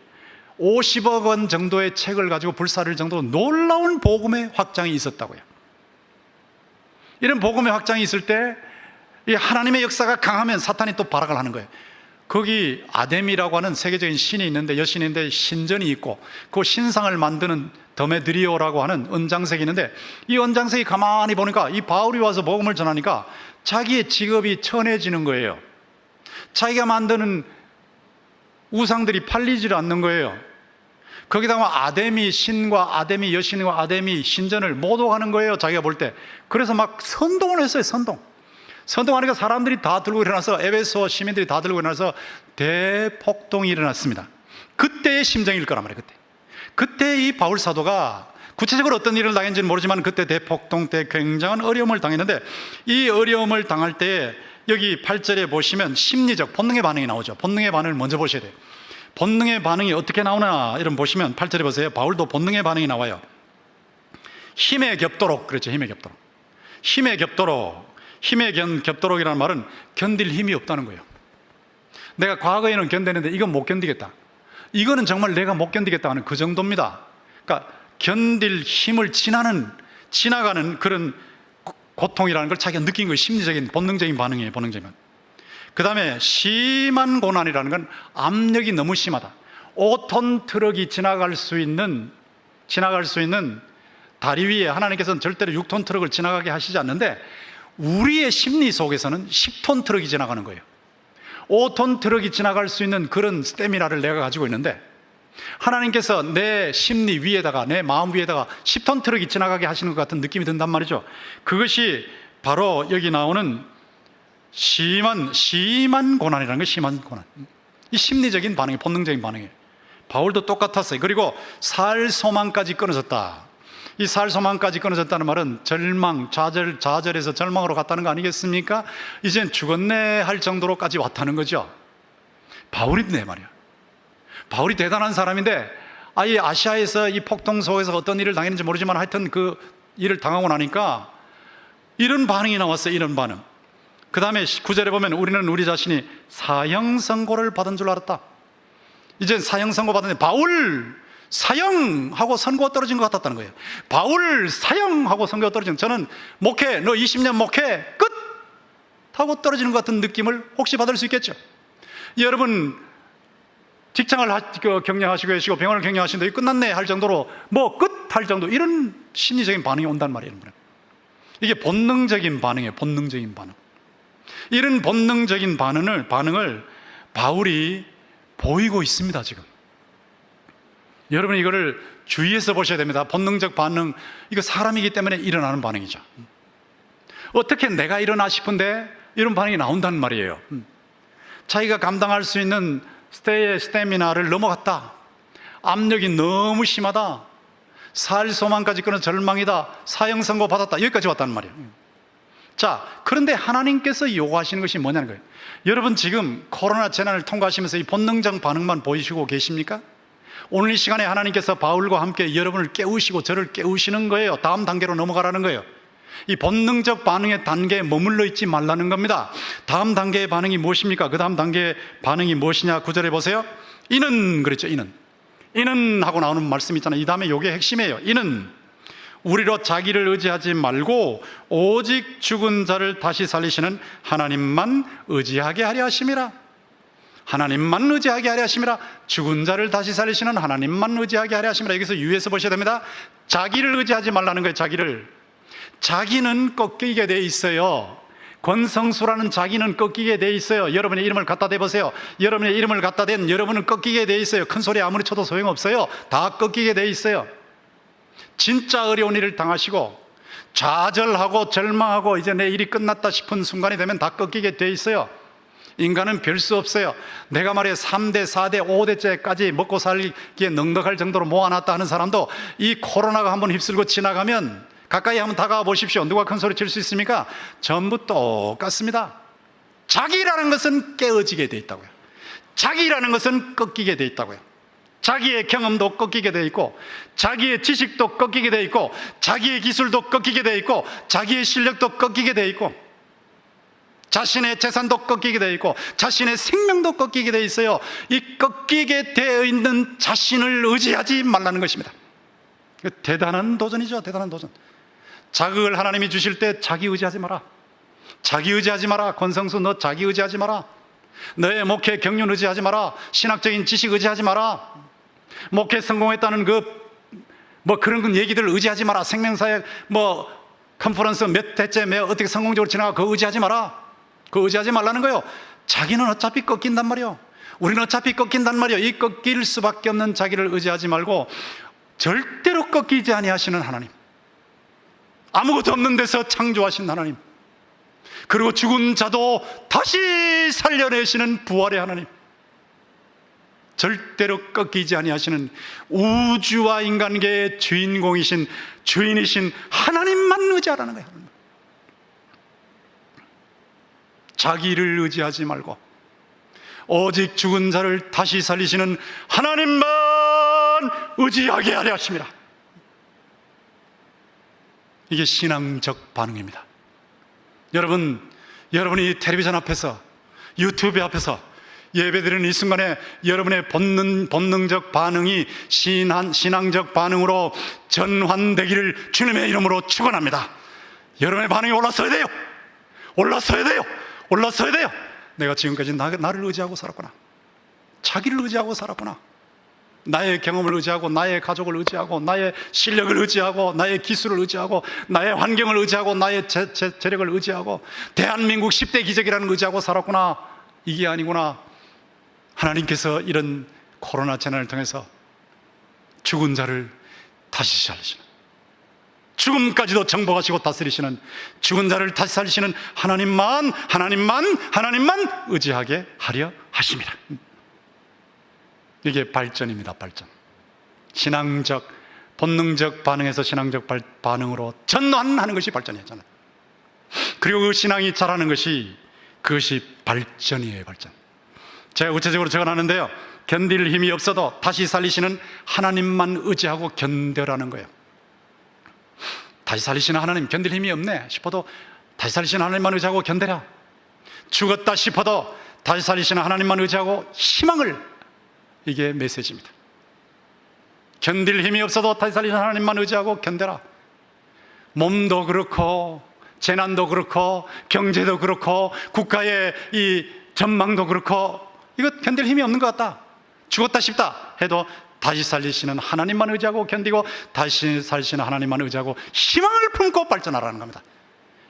50억 원 정도의 책을 가지고 불사를 정도로 놀라운 복음의 확장이 있었다고요. 이런 복음의 확장이 있을 때 이 하나님의 역사가 강하면 사탄이 또 발악을 하는 거예요. 거기 아데미라고 하는 세계적인 신이 있는데, 여신인데 신전이 있고, 그 신상을 만드는 더메드리오라고 하는 은장색이 있는데, 이 은장색이 가만히 보니까 이 바울이 와서 복음을 전하니까 자기의 직업이 천해지는 거예요. 자기가 만드는 우상들이 팔리질 않는 거예요. 거기다가 아데미 신과 아데미 여신과 아데미 신전을 모독하는 거예요. 자기가 볼 때. 그래서 막 선동을 했어요. 선동하니까 사람들이 다 들고 일어나서, 에베소 시민들이 다 들고 일어나서 대폭동이 일어났습니다. 그때의 심정일 거란 말이에요. 그때 이 바울 사도가 구체적으로 어떤 일을 당했는지는 모르지만, 그때 대폭동 때 굉장한 어려움을 당했는데, 이 어려움을 당할 때에 여기 8절에 보시면 심리적 본능의 반응이 나오죠. 본능의 반응을 먼저 보셔야 돼요. 본능의 반응이 어떻게 나오나 이런 보시면 8절에 보세요. 바울도 본능의 반응이 나와요. 힘에 겹도록, 그렇죠. 힘에 겹도록. 힘에 겹도록. 힘에 겹도록이라는 말은 견딜 힘이 없다는 거예요. 내가 과거에는 견디는데 이건 못 견디겠다. 이거는 정말 내가 못 견디겠다 하는 그 정도입니다. 그러니까 견딜 힘을 지나가는 그런 고통이라는 걸 자기가 느낀 거예요. 심리적인 본능적인 반응이에요. 본능적인 반응. 그 다음에 심한 고난이라는 건 압력이 너무 심하다. 5톤 트럭이 지나갈 수 있는 다리 위에 하나님께서는 절대로 6톤 트럭을 지나가게 하시지 않는데 우리의 심리 속에서는 10톤 트럭이 지나가는 거예요. 5톤 트럭이 지나갈 수 있는 그런 스태미나를 내가 가지고 있는데 하나님께서 내 심리 위에다가 내 마음 위에다가 10톤 트럭이 지나가게 하시는 것 같은 느낌이 든단 말이죠. 그것이 바로 여기 나오는 심한 고난이라는 거. 심한 고난. 이 심리적인 반응이 본능적인 반응이에요. 바울도 똑같았어요. 그리고 살 소망까지 끊어졌다. 이 살 소망까지 끊어졌다는 말은 절망, 좌절에서 절망으로 갔다는 거 아니겠습니까? 이젠 죽었네 할 정도로까지 왔다는 거죠. 바울인데 말이야. 바울이 대단한 사람인데 아예 아시아에서 이 폭동 속에서 어떤 일을 당했는지 모르지만 하여튼 그 일을 당하고 나니까 이런 반응이 나왔어요. 이런 반응. 그 다음에 9절에 보면 우리는 우리 자신이 사형 선고를 받은 줄 알았다. 이제 사형 선고 받았는데 바울 사형하고 선고가 떨어진 것 같았다는 거예요. 바울 사형하고 선고가 떨어진, 저는 목회 너 20년 목회 끝 하고 떨어지는 것 같은 느낌을 혹시 받을 수 있겠죠. 여러분 직장을 경영하시고 계시고 병원을 경영하시는데 끝났네 할 정도로 뭐 끝 할 정도 이런 심리적인 반응이 온단 말이에요. 이게 본능적인 반응이에요. 본능적인 반응. 이런 본능적인 반응을 바울이 보이고 있습니다. 지금 여러분 이거를 주의해서 보셔야 됩니다. 본능적 반응, 이거 사람이기 때문에 일어나는 반응이죠. 어떻게 내가 일어나 싶은데 이런 반응이 나온다는 말이에요. 자기가 감당할 수 있는 스태미나를 넘어갔다. 압력이 너무 심하다. 살 소망까지 끊어 절망이다. 사형 선고 받았다. 여기까지 왔다는 말이에요. 자, 그런데 하나님께서 요구하시는 것이 뭐냐는 거예요. 여러분 지금 코로나 재난을 통과하시면서 이 본능적 반응만 보이시고 계십니까? 오늘 이 시간에 하나님께서 바울과 함께 여러분을 깨우시고 저를 깨우시는 거예요. 다음 단계로 넘어가라는 거예요. 이 본능적 반응의 단계에 머물러 있지 말라는 겁니다. 다음 단계의 반응이 무엇입니까? 그 다음 단계의 반응이 무엇이냐? 9절에 보세요. 이는, 그랬죠. 이는 하고 나오는 말씀 있잖아요. 이 다음에 요게 핵심이에요. 이는 우리로 자기를 의지하지 말고 오직 죽은 자를 다시 살리시는 하나님만 의지하게 하려 하심이라. 하나님만 의지하게 하려 하심이라. 죽은 자를 다시 살리시는 하나님만 의지하게 하려 하심이라. 여기서 유의해서 보셔야 됩니다. 자기를 의지하지 말라는 거예요. 자기는 꺾이게 돼 있어요. 권성수라는 자기는 꺾이게 돼 있어요. 여러분의 이름을 갖다 대보세요. 여러분의 이름을 갖다 댄 여러분은 꺾이게 돼 있어요. 큰 소리 아무리 쳐도 소용없어요. 다 꺾이게 돼 있어요. 진짜 어려운 일을 당하시고 좌절하고 절망하고 이제 내 일이 끝났다 싶은 순간이 되면 다 꺾이게 돼 있어요. 인간은 별 수 없어요. 내가 말이에요 3대, 4대, 5대째까지 먹고 살기에 넉넉할 정도로 모아놨다 하는 사람도 이 코로나가 한번 휩쓸고 지나가면 가까이 한번 다가와 보십시오. 누가 큰 소리 칠 수 있습니까? 전부 똑같습니다. 자기라는 것은 깨어지게 돼 있다고요. 자기라는 것은 꺾이게 돼 있다고요. 자기의 경험도 꺾이게 돼 있고 자기의 지식도 꺾이게 돼 있고 자기의 기술도 꺾이게 돼 있고 자기의 실력도 꺾이게 돼 있고 자신의 재산도 꺾이게 돼 있고 자신의 생명도 꺾이게 돼 있어요. 이 꺾이게 되어 있는 자신을 의지하지 말라는 것입니다. 대단한 도전이죠. 대단한 도전. 자극을 하나님이 주실 때 자기 의지하지 마라. 자기 의지하지 마라. 권성수 너 자기 의지하지 마라. 너의 목회 경륜 의지하지 마라. 신학적인 지식 의지하지 마라. 목회 성공했다는 그런 얘기들 의지하지 마라. 생명사역 컨퍼런스 몇 대째 어떻게 성공적으로 지나가 그거 의지하지 마라. 그거 의지하지 말라는 거예요. 자기는 어차피 꺾인단 말이에요. 우리는 어차피 꺾인단 말이에요. 이 꺾일 수밖에 없는 자기를 의지하지 말고 절대로 꺾이지 아니하시는 하나님, 아무것도 없는 데서 창조하신 하나님, 그리고 죽은 자도 다시 살려내시는 부활의 하나님, 절대로 꺾이지 아니하시는 우주와 인간계의 주인이신 하나님만 의지하라는 거예요. 자기를 의지하지 말고 오직 죽은 자를 다시 살리시는 하나님만 의지하게 하려 하십니다. 이게 신앙적 반응입니다. 여러분이 텔레비전 앞에서, 유튜브 앞에서 예배드리는 이 순간에 여러분의 본능적 반응이 신앙적 반응으로 전환되기를 주님의 이름으로 축원합니다. 여러분의 반응이 올라서야 돼요. 올라서야 돼요. 올라서야 돼요. 내가 지금까지 나를 의지하고 살았구나. 자기를 의지하고 살았구나. 나의 경험을 의지하고, 나의 가족을 의지하고, 나의 실력을 의지하고, 나의 기술을 의지하고, 나의 환경을 의지하고, 나의 재력을 의지하고, 대한민국 10대 기적이라는 걸 의지하고 살았구나. 이게 아니구나. 하나님께서 이런 코로나 재난을 통해서 죽은 자를 다시 살리시는, 죽음까지도 정복하시고 다스리시는, 죽은 자를 다시 살리시는 하나님만 의지하게 하려 하십니다. 이게 발전입니다. 발전. 신앙적, 본능적 반응에서 신앙적 반응으로 전환하는 것이 발전이었잖아요. 그리고 그 신앙이 자라는 것이, 그것이 발전이에요. 발전. 제가 구체적으로 적어놨는데요, 견딜 힘이 없어도 다시 살리시는 하나님만 의지하고 견뎌라는 거예요. 다시 살리시는 하나님, 견딜 힘이 없네 싶어도 다시 살리시는 하나님만 의지하고 견뎌라. 죽었다 싶어도 다시 살리시는 하나님만 의지하고 희망을, 이게 메시지입니다. 견딜 힘이 없어도 다시 살리시는 하나님만 의지하고 견뎌라. 몸도 그렇고, 재난도 그렇고, 경제도 그렇고, 국가의 이 전망도 그렇고, 이거 견딜 힘이 없는 것 같다, 죽었다 싶다 해도 다시 살리시는 하나님만 의지하고 견디고, 다시 살리시는 하나님만 의지하고 희망을 품고 발전하라는 겁니다.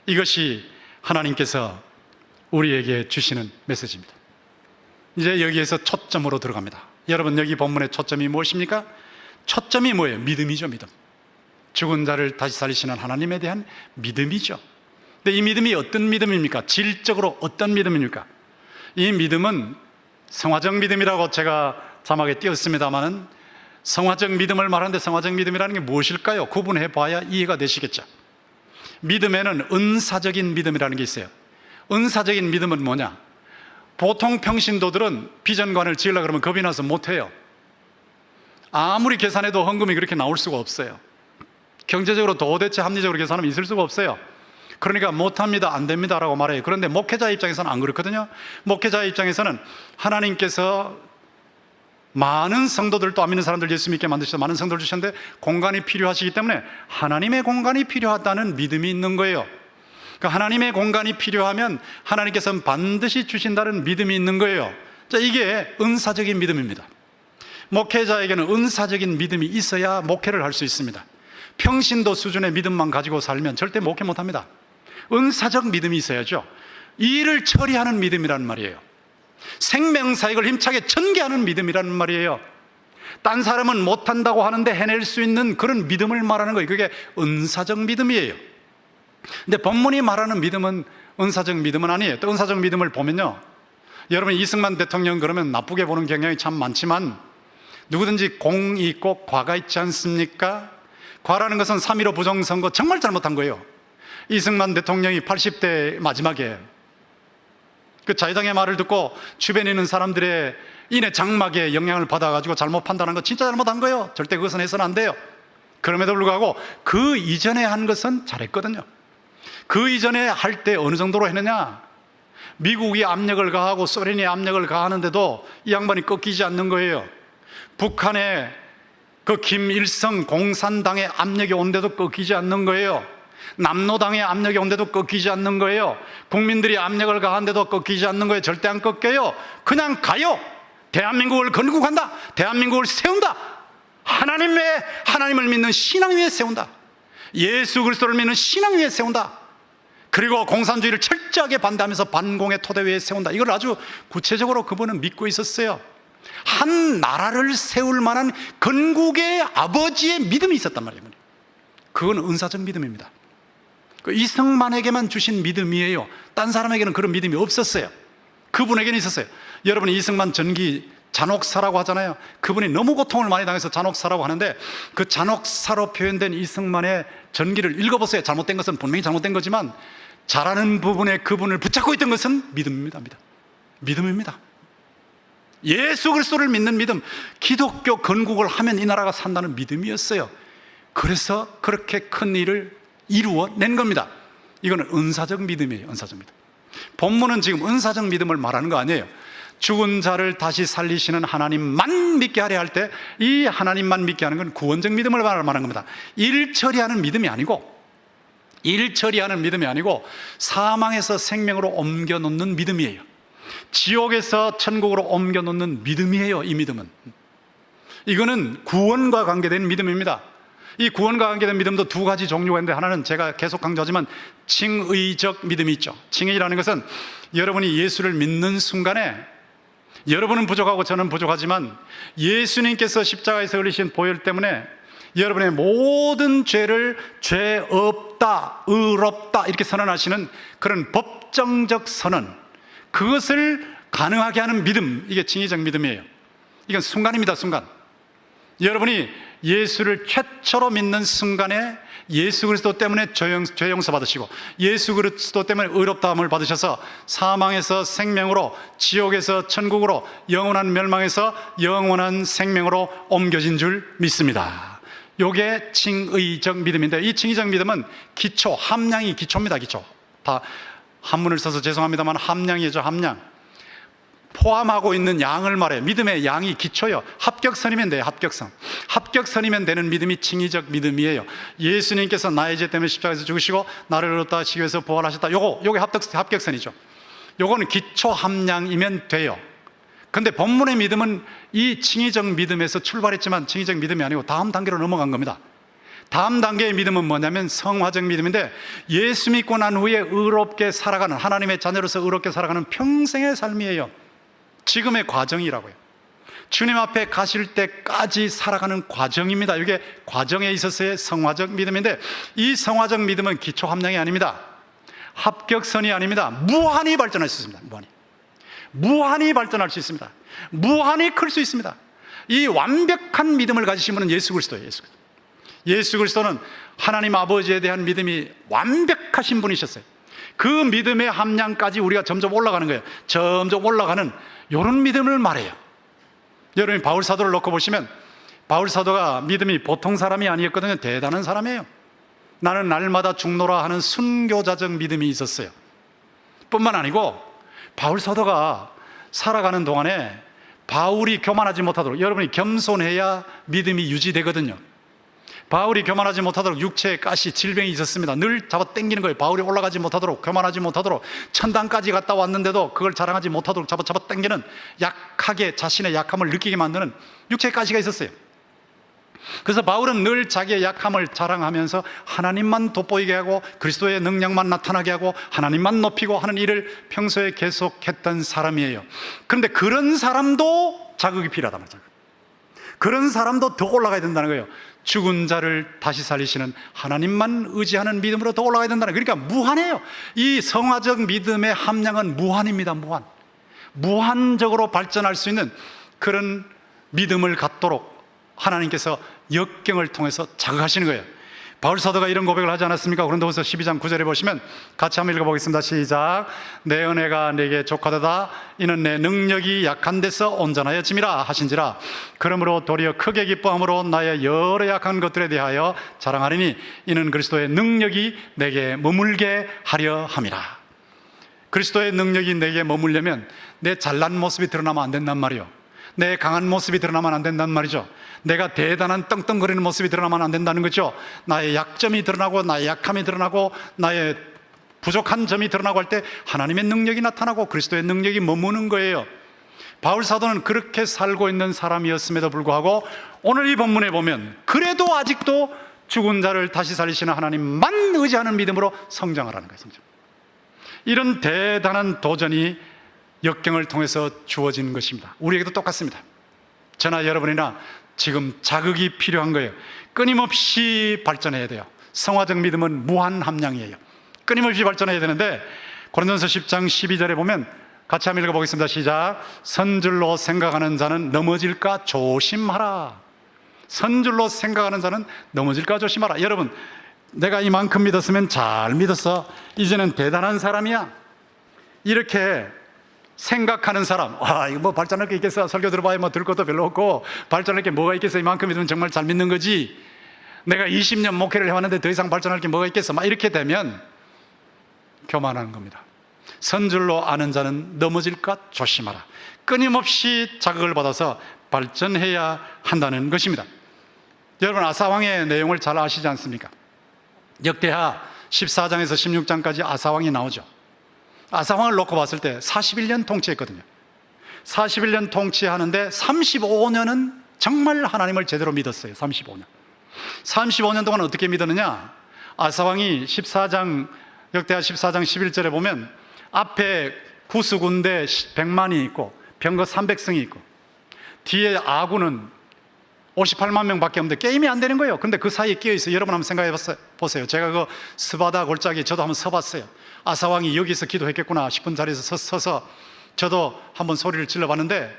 이것이 하나님께서 우리에게 주시는 메시지입니다. 이제 여기에서 초점으로 들어갑니다. 여러분, 여기 본문의 초점이 무엇입니까? 초점이 뭐예요? 믿음이죠. 믿음. 죽은 자를 다시 살리시는 하나님에 대한 믿음이죠. 근데 이 믿음이 어떤 믿음입니까? 질적으로 어떤 믿음입니까? 이 믿음은 성화적 믿음이라고 제가 자막에 띄웠습니다만은, 성화적 믿음을 말하는데 성화적 믿음이라는 게 무엇일까요? 구분해 봐야 이해가 되시겠죠. 믿음에는 은사적인 믿음이라는 게 있어요. 은사적인 믿음은 뭐냐? 보통 평신도들은 비전관을 지으려고 그러면 겁이 나서 못해요. 아무리 계산해도 헌금이 그렇게 나올 수가 없어요. 경제적으로 도대체 합리적으로 계산하면 있을 수가 없어요. 그러니까 못합니다, 안 됩니다 라고 말해요. 그런데 목회자 입장에서는 안 그렇거든요. 목회자 입장에서는 하나님께서 많은 성도들, 또 안 믿는 사람들 예수 믿게 만드셔서 많은 성도를 주셨는데 공간이 필요하시기 때문에 하나님의 공간이 필요하다는 믿음이 있는 거예요. 그러니까 하나님의 공간이 필요하면 하나님께서는 반드시 주신다는 믿음이 있는 거예요. 자, 이게 은사적인 믿음입니다. 목회자에게는 은사적인 믿음이 있어야 목회를 할 수 있습니다. 평신도 수준의 믿음만 가지고 살면 절대 목회 못합니다. 은사적 믿음이 있어야죠. 이 일을 처리하는 믿음이라는 말이에요. 생명사역을 힘차게 전개하는 믿음이라는 말이에요. 딴 사람은 못한다고 하는데 해낼 수 있는 그런 믿음을 말하는 거예요. 그게 은사적 믿음이에요. 근데 본문이 말하는 믿음은 은사적 믿음은 아니에요. 또 은사적 믿음을 보면요, 여러분 이승만 대통령 그러면 나쁘게 보는 경향이 참 많지만, 누구든지 공이 있고 과가 있지 않습니까? 과라는 것은 3.15 부정선거 정말 잘못한 거예요. 이승만 대통령이 80대 마지막에 그 자유당의 말을 듣고 주변에 있는 사람들의 인해 장막에 영향을 받아가지고 잘못 판단한 거 진짜 잘못한 거예요. 절대 그것은 해서는 안 돼요. 그럼에도 불구하고 그 이전에 한 것은 잘했거든요. 그 이전에 할 때 어느 정도로 했느냐? 미국이 압력을 가하고 소련이 압력을 가하는데도 이 양반이 꺾이지 않는 거예요. 북한의 그 김일성 공산당의 압력이 온데도 꺾이지 않는 거예요. 남노당의 압력이 온데도 꺾이지 않는 거예요. 국민들이 압력을 가한데도 꺾이지 않는 거예요. 절대 안 꺾여요. 그냥 가요. 대한민국을 건국한다. 대한민국을 세운다. 하나님을 믿는 신앙 위에 세운다. 예수 그리스도를 믿는 신앙 위에 세운다. 그리고 공산주의를 철저하게 반대하면서 반공의 토대 위에 세운다. 이걸 아주 구체적으로 그분은 믿고 있었어요. 한 나라를 세울 만한 건국의 아버지의 믿음이 있었단 말이에요. 그건 은사적 믿음입니다. 그 이승만에게만 주신 믿음이에요. 딴 사람에게는 그런 믿음이 없었어요. 그분에게는 있었어요. 여러분, 이승만 전기 잔혹사라고 하잖아요. 그분이 너무 고통을 많이 당해서 잔혹사라고 하는데, 그 잔혹사로 표현된 이승만의 전기를 읽어보세요. 잘못된 것은 분명히 잘못된 거지만 잘하는 부분에 그분을 붙잡고 있던 것은 믿음입니다. 믿음입니다. 예수 그리스도를 믿는 믿음, 기독교 건국을 하면 이 나라가 산다는 믿음이었어요. 그래서 그렇게 큰 일을 이루어낸 겁니다. 이거는 은사적 믿음이에요. 은사적 믿음. 본문은 지금 은사적 믿음을 말하는 거 아니에요. 죽은 자를 다시 살리시는 하나님만 믿게 하려 할 때 이 하나님만 믿게 하는 건 구원적 믿음을 말하는 겁니다. 일 처리하는 믿음이 아니고 사망에서 생명으로 옮겨놓는 믿음이에요. 지옥에서 천국으로 옮겨놓는 믿음이에요. 이 믿음은, 이거는 구원과 관계된 믿음입니다. 이 구원과 관계된 믿음도 두 가지 종류가 있는데, 하나는 제가 계속 강조하지만 칭의적 믿음이 있죠. 칭의라는 것은 여러분이 예수를 믿는 순간에, 여러분은 부족하고 저는 부족하지만 예수님께서 십자가에서 흘리신 보혈 때문에 여러분의 모든 죄를 죄 없다, 의롭다 이렇게 선언하시는 그런 법정적 선언, 그것을 가능하게 하는 믿음, 이게 칭의적 믿음이에요. 이건 순간입니다. 순간. 여러분이 예수를 최초로 믿는 순간에 예수 그리스도 때문에 죄 용서 받으시고 예수 그리스도 때문에 의롭다함을 받으셔서 사망에서 생명으로, 지옥에서 천국으로, 영원한 멸망에서 영원한 생명으로 옮겨진 줄 믿습니다. 요게 칭의적 믿음인데, 이 칭의적 믿음은 기초, 함량이 기초입니다. 기초. 다 한문을 써서 죄송합니다만 함량이죠. 함량. 포함하고 있는 양을 말해. 믿음의 양이 기초요. 합격선이면 돼요. 합격선이면 되는 믿음이 칭의적 믿음이에요. 예수님께서 나의 죄 때문에 십자가에서 죽으시고 나를 의롭다 하시기 위해서 부활하셨다. 요게 합격선이죠. 요거는 기초 함량이면 돼요. 근데 본문의 믿음은 이 칭의적 믿음에서 출발했지만 칭의적 믿음이 아니고 다음 단계로 넘어간 겁니다. 다음 단계의 믿음은 뭐냐면 성화적 믿음인데, 예수 믿고 난 후에 의롭게 살아가는, 하나님의 자녀로서 의롭게 살아가는 평생의 삶이에요. 지금의 과정이라고요. 주님 앞에 가실 때까지 살아가는 과정입니다. 이게 과정에 있어서의 성화적 믿음인데, 이 성화적 믿음은 기초 함량이 아닙니다. 합격선이 아닙니다. 무한히 발전할 수 있습니다. 무한히 발전할 수 있습니다. 무한히 클 수 있습니다. 이 완벽한 믿음을 가지신 분은 예수 그리스도예요. 예수 그리스도는 하나님 아버지에 대한 믿음이 완벽하신 분이셨어요. 그 믿음의 함량까지 우리가 점점 올라가는 거예요. 점점 올라가는 이런 믿음을 말해요. 여러분이 바울 사도를 놓고 보시면 바울 사도가 믿음이 보통 사람이 아니었거든요. 대단한 사람이에요. 나는 날마다 죽노라 하는 순교자적 믿음이 있었어요. 뿐만 아니고 바울 사도가 살아가는 동안에 바울이 교만하지 못하도록, 여러분이 겸손해야 믿음이 유지되거든요. 바울이 교만하지 못하도록 육체의 가시, 질병이 있었습니다. 늘 잡아 당기는 거예요. 바울이 올라가지 못하도록, 교만하지 못하도록, 천당까지 갔다 왔는데도 그걸 자랑하지 못하도록 잡아 당기는, 약하게 자신의 약함을 느끼게 만드는 육체의 가시가 있었어요. 그래서 바울은 늘 자기의 약함을 자랑하면서 하나님만 돋보이게 하고 그리스도의 능력만 나타나게 하고 하나님만 높이고 하는 일을 평소에 계속했던 사람이에요. 그런데 그런 사람도 자극이 필요하단 말이죠. 그런 사람도 더 올라가야 된다는 거예요. 죽은 자를 다시 살리시는 하나님만 의지하는 믿음으로 더 올라가야 된다는 거예요. 그러니까 무한해요. 이 성화적 믿음의 함량은 무한입니다. 무한적으로 발전할 수 있는 그런 믿음을 갖도록 하나님께서 역경을 통해서 자극하시는 거예요. 바울 사도가 이런 고백을 하지 않았습니까? 고린도후서 12장 9절에 보시면 같이 한번 읽어보겠습니다. 시작. 내 은혜가 내게 족하도다. 이는 내 능력이 약한 데서 온전하여짐이라 하신지라. 그러므로 도리어 크게 기뻐함으로 나의 여러 약한 것들에 대하여 자랑하리니 이는 그리스도의 능력이 내게 머물게 하려 함이라. 그리스도의 능력이 내게 머물려면 내 잘난 모습이 드러나면 안 된단 말이에요. 내 강한 모습이 드러나면 안 된단 말이죠. 내가 대단한 떵떵거리는 모습이 드러나면 안 된다는 거죠. 나의 약점이 드러나고 나의 약함이 드러나고 나의 부족한 점이 드러나고 할 때 하나님의 능력이 나타나고 그리스도의 능력이 머무는 거예요. 바울 사도는 그렇게 살고 있는 사람이었음에도 불구하고 오늘 이 본문에 보면 그래도 아직도 죽은 자를 다시 살리시는 하나님만 의지하는 믿음으로 성장하라는 거예요. 성장. 이런 대단한 도전이 역경을 통해서 주어지는 것입니다. 우리에게도 똑같습니다. 저나 여러분이나 지금 자극이 필요한 거예요. 끊임없이 발전해야 돼요. 성화적 믿음은 무한 함량이에요. 끊임없이 발전해야 되는데 고린도전서 10장 12절에 보면 같이 한번 읽어보겠습니다. 시작. 선줄로 생각하는 자는 넘어질까 조심하라. 선줄로 생각하는 자는 넘어질까 조심하라. 여러분, 내가 이만큼 믿었으면 잘 믿었어. 이제는 대단한 사람이야. 이렇게 생각하는 사람. 이거 뭐 발전할 게 있겠어. 설교 들어봐야 뭐 들 것도 별로 없고 발전할 게 뭐가 있겠어. 이만큼 믿으면 정말 잘 믿는 거지. 내가 20년 목회를 해왔는데 더 이상 발전할 게 뭐가 있겠어. 막 이렇게 되면 교만하는 겁니다. 선줄로 아는 자는 넘어질까 조심하라. 끊임없이 자극을 받아서 발전해야 한다는 것입니다. 여러분, 아사왕의 내용을 잘 아시지 않습니까? 역대하 14장에서 16장까지 아사왕이 나오죠. 아사왕을 놓고 봤을 때 41년 통치했거든요. 41년 통치하는데 35년은 정말 하나님을 제대로 믿었어요. 35년 동안 어떻게 믿었느냐? 아사왕이 14장, 역대하 14장 11절에 보면 앞에 구수군대 100만이 있고 병거 300승이 있고 뒤에 아군은 58만 명밖에 없는데 게임이 안 되는 거예요. 근데 그 사이에 끼어 있어요. 여러분 한번 생각해 보세요. 제가 그 스바다 골짜기 저도 한번 서봤어요. 아사왕이 여기서 기도했겠구나 싶은 자리에서 서서 저도 한번 소리를 질러봤는데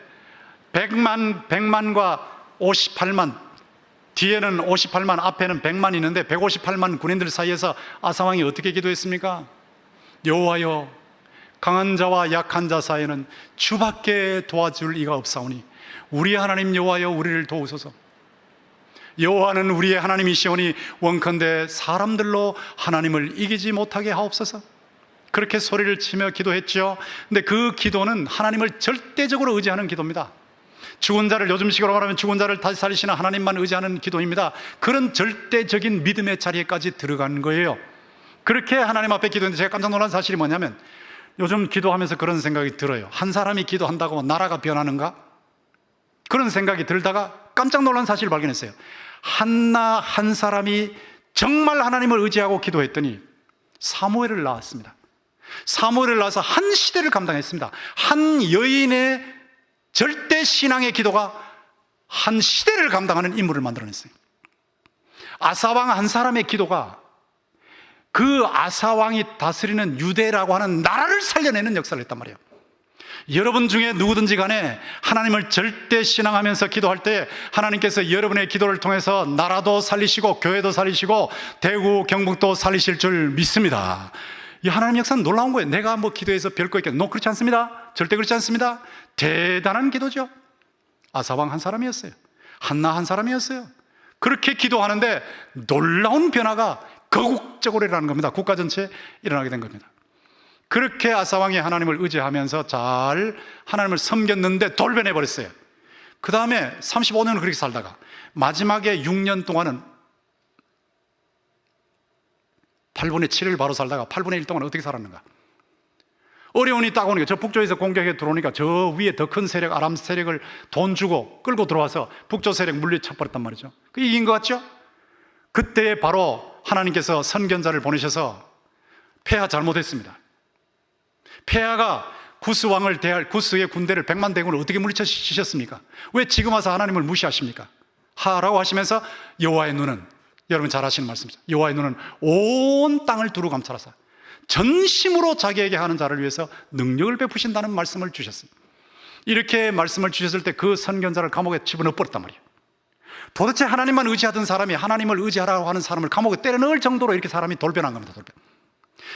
100만과 58만, 뒤에는 58만, 앞에는 100만 있는데 158만 군인들 사이에서 아사왕이 어떻게 기도했습니까? 여호와여, 강한 자와 약한 자 사이에는 주밖에 도와줄 이가 없사오니 우리 하나님 여호와여, 우리를 도우소서. 여호와는 우리의 하나님이시오니 원컨대 사람들로 하나님을 이기지 못하게 하옵소서. 그렇게 소리를 치며 기도했죠. 근데 그 기도는 하나님을 절대적으로 의지하는 기도입니다. 죽은 자를, 요즘식으로 말하면 죽은 자를 다시 살리시는 하나님만 의지하는 기도입니다. 그런 절대적인 믿음의 자리에까지 들어간 거예요. 그렇게 하나님 앞에 기도했는데 제가 깜짝 놀란 사실이 뭐냐면 요즘 기도하면서 그런 생각이 들어요. 한 사람이 기도한다고 나라가 변하는가? 그런 생각이 들다가 깜짝 놀란 사실을 발견했어요. 한나 한 사람이 정말 하나님을 의지하고 기도했더니 사무엘을 낳았습니다. 사무엘을 낳아서 한 시대를 감당했습니다. 한 여인의 절대 신앙의 기도가 한 시대를 감당하는 인물을 만들어냈어요. 아사왕 한 사람의 기도가 그 아사왕이 다스리는 유대라고 하는 나라를 살려내는 역사를 했단 말이에요. 여러분 중에 누구든지 간에 하나님을 절대 신앙하면서 기도할 때 하나님께서 여러분의 기도를 통해서 나라도 살리시고 교회도 살리시고 대구 경북도 살리실 줄 믿습니다. 이 하나님 역사는 놀라운 거예요. 내가 뭐 기도해서 별거 있겠노? 그렇지 않습니다. 절대 그렇지 않습니다. 대단한 기도죠. 아사왕 한 사람이었어요. 한나 한 사람이었어요. 그렇게 기도하는데 놀라운 변화가 거국적으로 일어나는 겁니다. 국가 전체에 일어나게 된 겁니다. 그렇게 아사왕이 하나님을 의지하면서 잘 하나님을 섬겼는데 돌변해 버렸어요. 그 다음에 35년을 그렇게 살다가 마지막에 6년 동안은 8분의 7을 바로 살다가 8분의 1 동안 어떻게 살았는가? 어려운이 딱 오니까 저 북쪽에서 공격해 들어오니까 저 위에 더 큰 세력, 아람 세력을 돈 주고 끌고 들어와서 북쪽 세력 물리쳐버렸단 말이죠. 그 이긴 것 같죠? 그때 바로 하나님께서 선견자를 보내셔서 폐하 잘못했습니다. 폐하가 구스 왕을 대할 구스의 군대를 100만 대군을 어떻게 물리치셨습니까? 왜 지금 와서 하나님을 무시하십니까? 하라고 하시면서 여호와의 눈은, 여러분 잘 아시는 말씀이죠. 여호와의 눈은 온 땅을 두루 감찰하사 전심으로 자기에게 하는 자를 위해서 능력을 베푸신다는 말씀을 주셨어요. 이렇게 말씀을 주셨을 때 그 선견자를 감옥에 집어넣어 버렸단 말이에요. 도대체 하나님만 의지하던 사람이 하나님을 의지하라고 하는 사람을 감옥에 때려 넣을 정도로 이렇게 사람이 돌변한 겁니다. 돌변.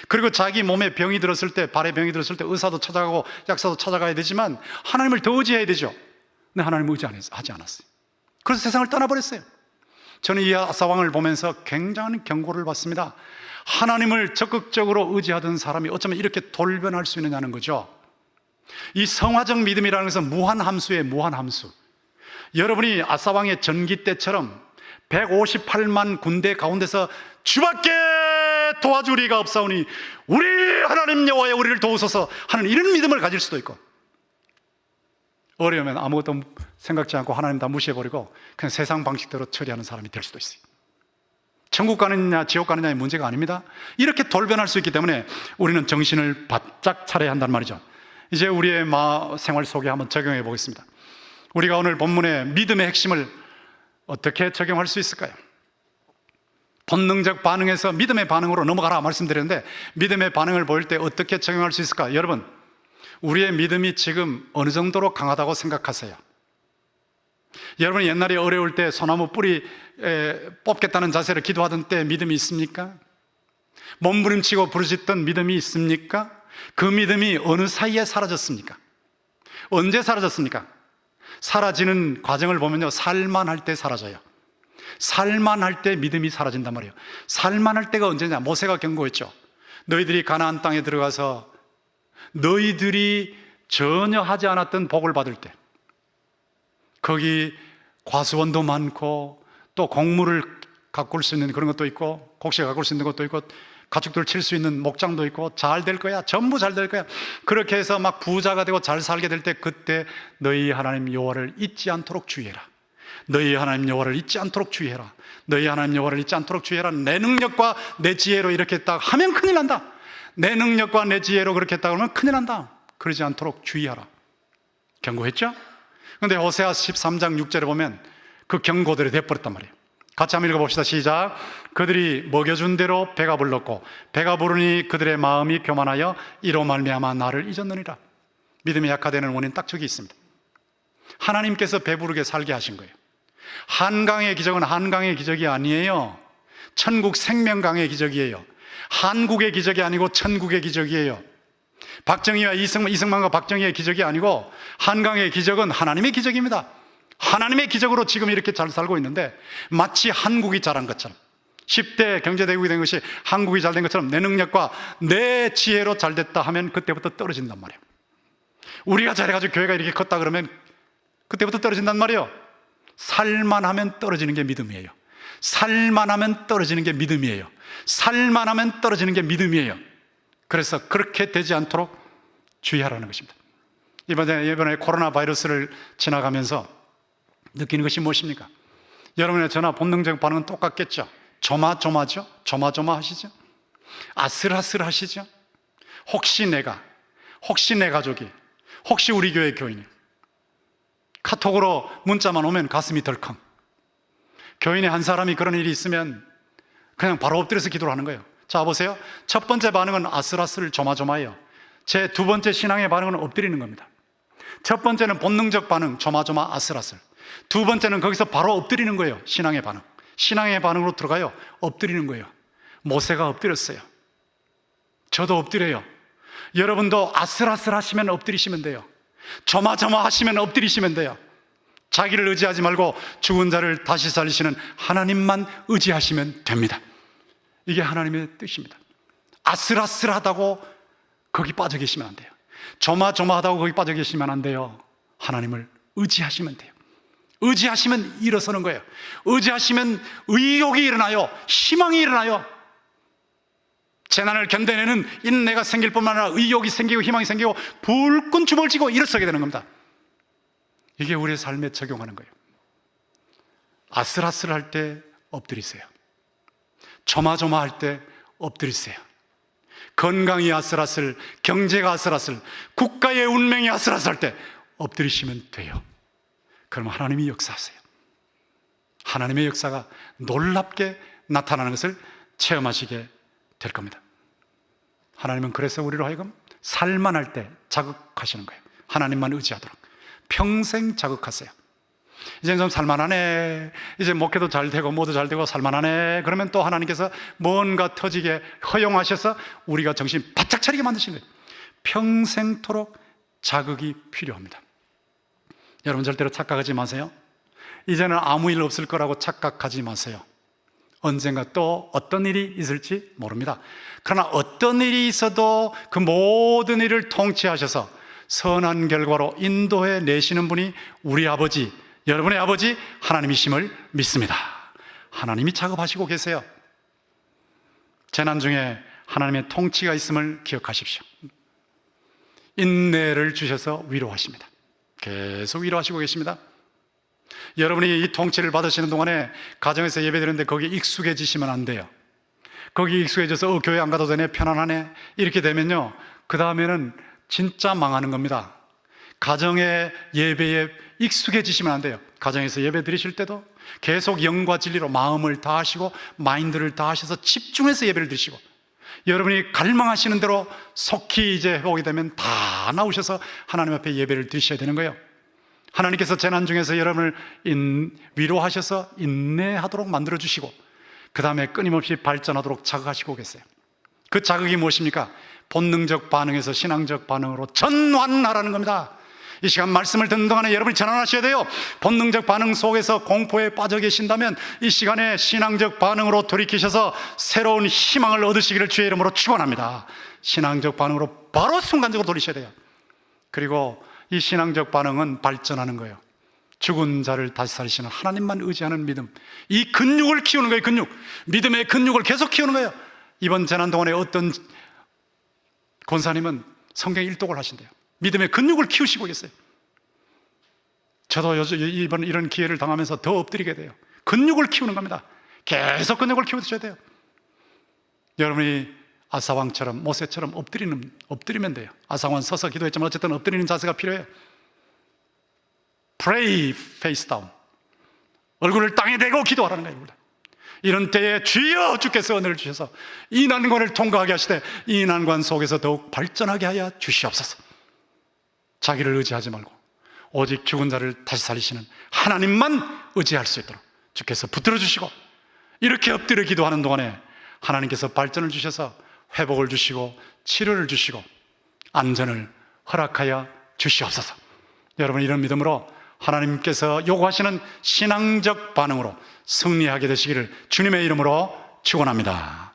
그리고 자기 몸에 병이 들었을 때, 발에 병이 들었을 때 의사도 찾아가고 약사도 찾아가야 되지만 하나님을 더 의지해야 되죠. 근데 하나님을 의지하지 않았어요. 그래서 세상을 떠나버렸어요. 저는 이 아사왕을 보면서 굉장한 경고를 받습니다. 하나님을 적극적으로 의지하던 사람이 어쩌면 이렇게 돌변할 수 있느냐는 거죠. 이 성화적 믿음이라는 것은 무한함수예요. 무한함수. 여러분이 아사왕의 전기 때처럼 158만 군대 가운데서 주밖에 도와줄 이가 없사오니 우리 하나님 여호와여 우리를 도우소서 하는 이런 믿음을 가질 수도 있고, 어려우면 아무것도 생각지 않고 하나님 다 무시해버리고 그냥 세상 방식대로 처리하는 사람이 될 수도 있어요. 천국 가느냐 지옥 가느냐의 문제가 아닙니다. 이렇게 돌변할 수 있기 때문에 우리는 정신을 바짝 차려야 한단 말이죠. 이제 우리의 생활 속에 한번 적용해 보겠습니다. 우리가 오늘 본문의 믿음의 핵심을 어떻게 적용할 수 있을까요? 본능적 반응에서 믿음의 반응으로 넘어가라 말씀드렸는데 믿음의 반응을 보일 때 어떻게 적용할 수 있을까? 여러분, 우리의 믿음이 지금 어느 정도로 강하다고 생각하세요? 여러분이 옛날에 어려울 때 소나무 뿌리 뽑겠다는 자세로 기도하던 때 믿음이 있습니까? 몸부림치고 부르짖던 믿음이 있습니까? 그 믿음이 어느 사이에 사라졌습니까? 언제 사라졌습니까? 사라지는 과정을 보면요, 살만할 때 사라져요. 살만할 때 믿음이 사라진단 말이에요. 살만할 때가 언제냐? 모세가 경고했죠. 너희들이 가나안 땅에 들어가서 너희들이 전혀 하지 않았던 복을 받을 때, 거기 과수원도 많고 또 곡물을 가꿀 수 있는 그런 것도 있고, 곡식 가꿀 수 있는 것도 있고, 가축들 칠 수 있는 목장도 있고, 잘 될 거야, 전부 잘 될 거야. 그렇게 해서 막 부자가 되고 잘 살게 될 때, 그때 너희 하나님 여호와를 잊지 않도록 주의해라. 너희 하나님 여호와를 잊지 않도록 주의해라. 너희 하나님 여호와를 잊지 않도록 주의해라. 내 능력과 내 지혜로 이렇게 했다 하면 큰일 난다. 내 능력과 내 지혜로 그렇게 했다 그러면 큰일 난다. 그러지 않도록 주의하라. 경고했죠? 그런데 호세아 13장 6절에 보면 그 경고들이 돼버렸단 말이에요. 같이 한번 읽어봅시다. 시작. 그들이 먹여준 대로 배가 불렀고 배가 부르니 그들의 마음이 교만하여 이로 말미암아 나를 잊었느니라. 믿음이 약화되는 원인 딱 저기 있습니다. 하나님께서 배부르게 살게 하신 거예요. 한강의 기적은 한강의 기적이 아니에요. 천국 생명강의 기적이에요. 한국의 기적이 아니고 천국의 기적이에요. 박정희와 이승만과 박정희의 기적이 아니고 한강의 기적은 하나님의 기적입니다. 하나님의 기적으로 지금 이렇게 잘 살고 있는데, 마치 한국이 잘한 것처럼, 10대 경제대국이 된 것이 한국이 잘 된 것처럼 내 능력과 내 지혜로 잘 됐다 하면 그때부터 떨어진단 말이에요. 우리가 잘해가지고 교회가 이렇게 컸다 그러면 그때부터 떨어진단 말이에요. 살만하면 떨어지는 게 믿음이에요. 살만하면 떨어지는 게 믿음이에요. 살만하면 떨어지는 게 믿음이에요. 그래서 그렇게 되지 않도록 주의하라는 것입니다. 이번에 코로나 바이러스를 지나가면서 느끼는 것이 무엇입니까? 여러분의 저나 본능적 반응은 똑같겠죠. 조마조마죠? 조마조마하시죠? 아슬아슬하시죠? 혹시 내 가족이, 혹시 우리 교회 교인이 카톡으로 문자만 오면 가슴이 덜컹. 교인의 한 사람이 그런 일이 있으면 그냥 바로 엎드려서 기도를 하는 거예요. 자, 보세요. 첫 번째 반응은 아슬아슬 조마조마예요. 제 두 번째 신앙의 반응은 엎드리는 겁니다. 첫 번째는 본능적 반응, 조마조마 아슬아슬. 두 번째는 거기서 바로 엎드리는 거예요. 신앙의 반응. 신앙의 반응으로 들어가요. 엎드리는 거예요. 모세가 엎드렸어요. 저도 엎드려요. 여러분도 아슬아슬 하시면 엎드리시면 돼요. 조마조마 하시면 엎드리시면 돼요. 자기를 의지하지 말고 죽은 자를 다시 살리시는 하나님만 의지하시면 됩니다. 이게 하나님의 뜻입니다. 아슬아슬하다고 거기 빠져 계시면 안 돼요. 조마조마하다고 거기 빠져 계시면 안 돼요. 하나님을 의지하시면 돼요. 의지하시면 일어서는 거예요. 의지하시면 의욕이 일어나요. 희망이 일어나요. 재난을 견뎌내는 인내가 생길 뿐만 아니라 의욕이 생기고 희망이 생기고 불끈 춤을 지고 일어서게 되는 겁니다. 이게 우리의 삶에 적용하는 거예요. 아슬아슬할 때 엎드리세요. 조마조마할 때 엎드리세요. 건강이 아슬아슬, 경제가 아슬아슬, 국가의 운명이 아슬아슬할 때 엎드리시면 돼요. 그럼 하나님이 역사하세요. 하나님의 역사가 놀랍게 나타나는 것을 체험하시게 될 겁니다. 하나님은 그래서 우리로 하여금 살만할 때 자극하시는 거예요. 하나님만 의지하도록 평생 자극하세요. 이제 좀 살만하네, 이제 목회도 잘 되고 뭐도 잘 되고 살만하네, 그러면 또 하나님께서 뭔가 터지게 허용하셔서 우리가 정신 바짝 차리게 만드신 거예요. 평생토록 자극이 필요합니다. 여러분 절대로 착각하지 마세요. 이제는 아무 일 없을 거라고 착각하지 마세요. 언젠가 또 어떤 일이 있을지 모릅니다. 그러나 어떤 일이 있어도 그 모든 일을 통치하셔서 선한 결과로 인도해 내시는 분이 우리 아버지, 여러분의 아버지 하나님이심을 믿습니다. 하나님이 작업하시고 계세요. 재난 중에 하나님의 통치가 있음을 기억하십시오. 인내를 주셔서 위로하십니다. 계속 위로하시고 계십니다. 여러분이 이 통치를 받으시는 동안에 가정에서 예배드리는데 거기에 익숙해지시면 안 돼요. 거기 익숙해져서 교회 안 가도 되네, 편안하네, 이렇게 되면요, 그 다음에는 진짜 망하는 겁니다. 가정의 예배에 익숙해지시면 안 돼요. 가정에서 예배 드리실 때도 계속 영과 진리로 마음을 다하시고 마인드를 다하셔서 집중해서 예배를 드리시고, 여러분이 갈망하시는 대로 속히 이제 회복이 되면 다 나오셔서 하나님 앞에 예배를 드리셔야 되는 거예요. 하나님께서 재난 중에서 여러분을 위로하셔서 인내하도록 만들어주시고 그 다음에 끊임없이 발전하도록 자극하시고 계세요. 그 자극이 무엇입니까? 본능적 반응에서 신앙적 반응으로 전환하라는 겁니다. 이 시간 말씀을 듣는 동안에 여러분이 전환하셔야 돼요. 본능적 반응 속에서 공포에 빠져 계신다면 이 시간에 신앙적 반응으로 돌이키셔서 새로운 희망을 얻으시기를 주의 이름으로 축원합니다. 신앙적 반응으로 바로 순간적으로 돌리셔야 돼요. 그리고 이 신앙적 반응은 발전하는 거예요. 죽은 자를 다시 살리시는 하나님만 의지하는 믿음, 이 근육을 키우는 거예요. 근육, 믿음의 근육을 계속 키우는 거예요. 이번 재난 동안에 어떤 권사님은 성경 일독을 하신대요. 믿음의 근육을 키우시고 계세요. 저도 이번 이런 기회를 당하면서 더 엎드리게 돼요. 근육을 키우는 겁니다. 계속 근육을 키우셔야 돼요. 여러분이 아사왕처럼 모세처럼 엎드리면 돼요. 아사왕은 서서 기도했지만 어쨌든 엎드리는 자세가 필요해요. Pray face down. 얼굴을 땅에 대고 기도하라는 거예요. 이런 때에 주여 주께서 은혜를 주셔서 이 난관을 통과하게 하시되 이 난관 속에서 더욱 발전하게 하여 주시옵소서. 자기를 의지하지 말고 오직 죽은 자를 다시 살리시는 하나님만 의지할 수 있도록 주께서 붙들어 주시고, 이렇게 엎드려 기도하는 동안에 하나님께서 발전을 주셔서 회복을 주시고 치료를 주시고 안전을 허락하여 주시옵소서. 여러분, 이런 믿음으로 하나님께서 요구하시는 신앙적 반응으로 승리하게 되시기를 주님의 이름으로 축원합니다.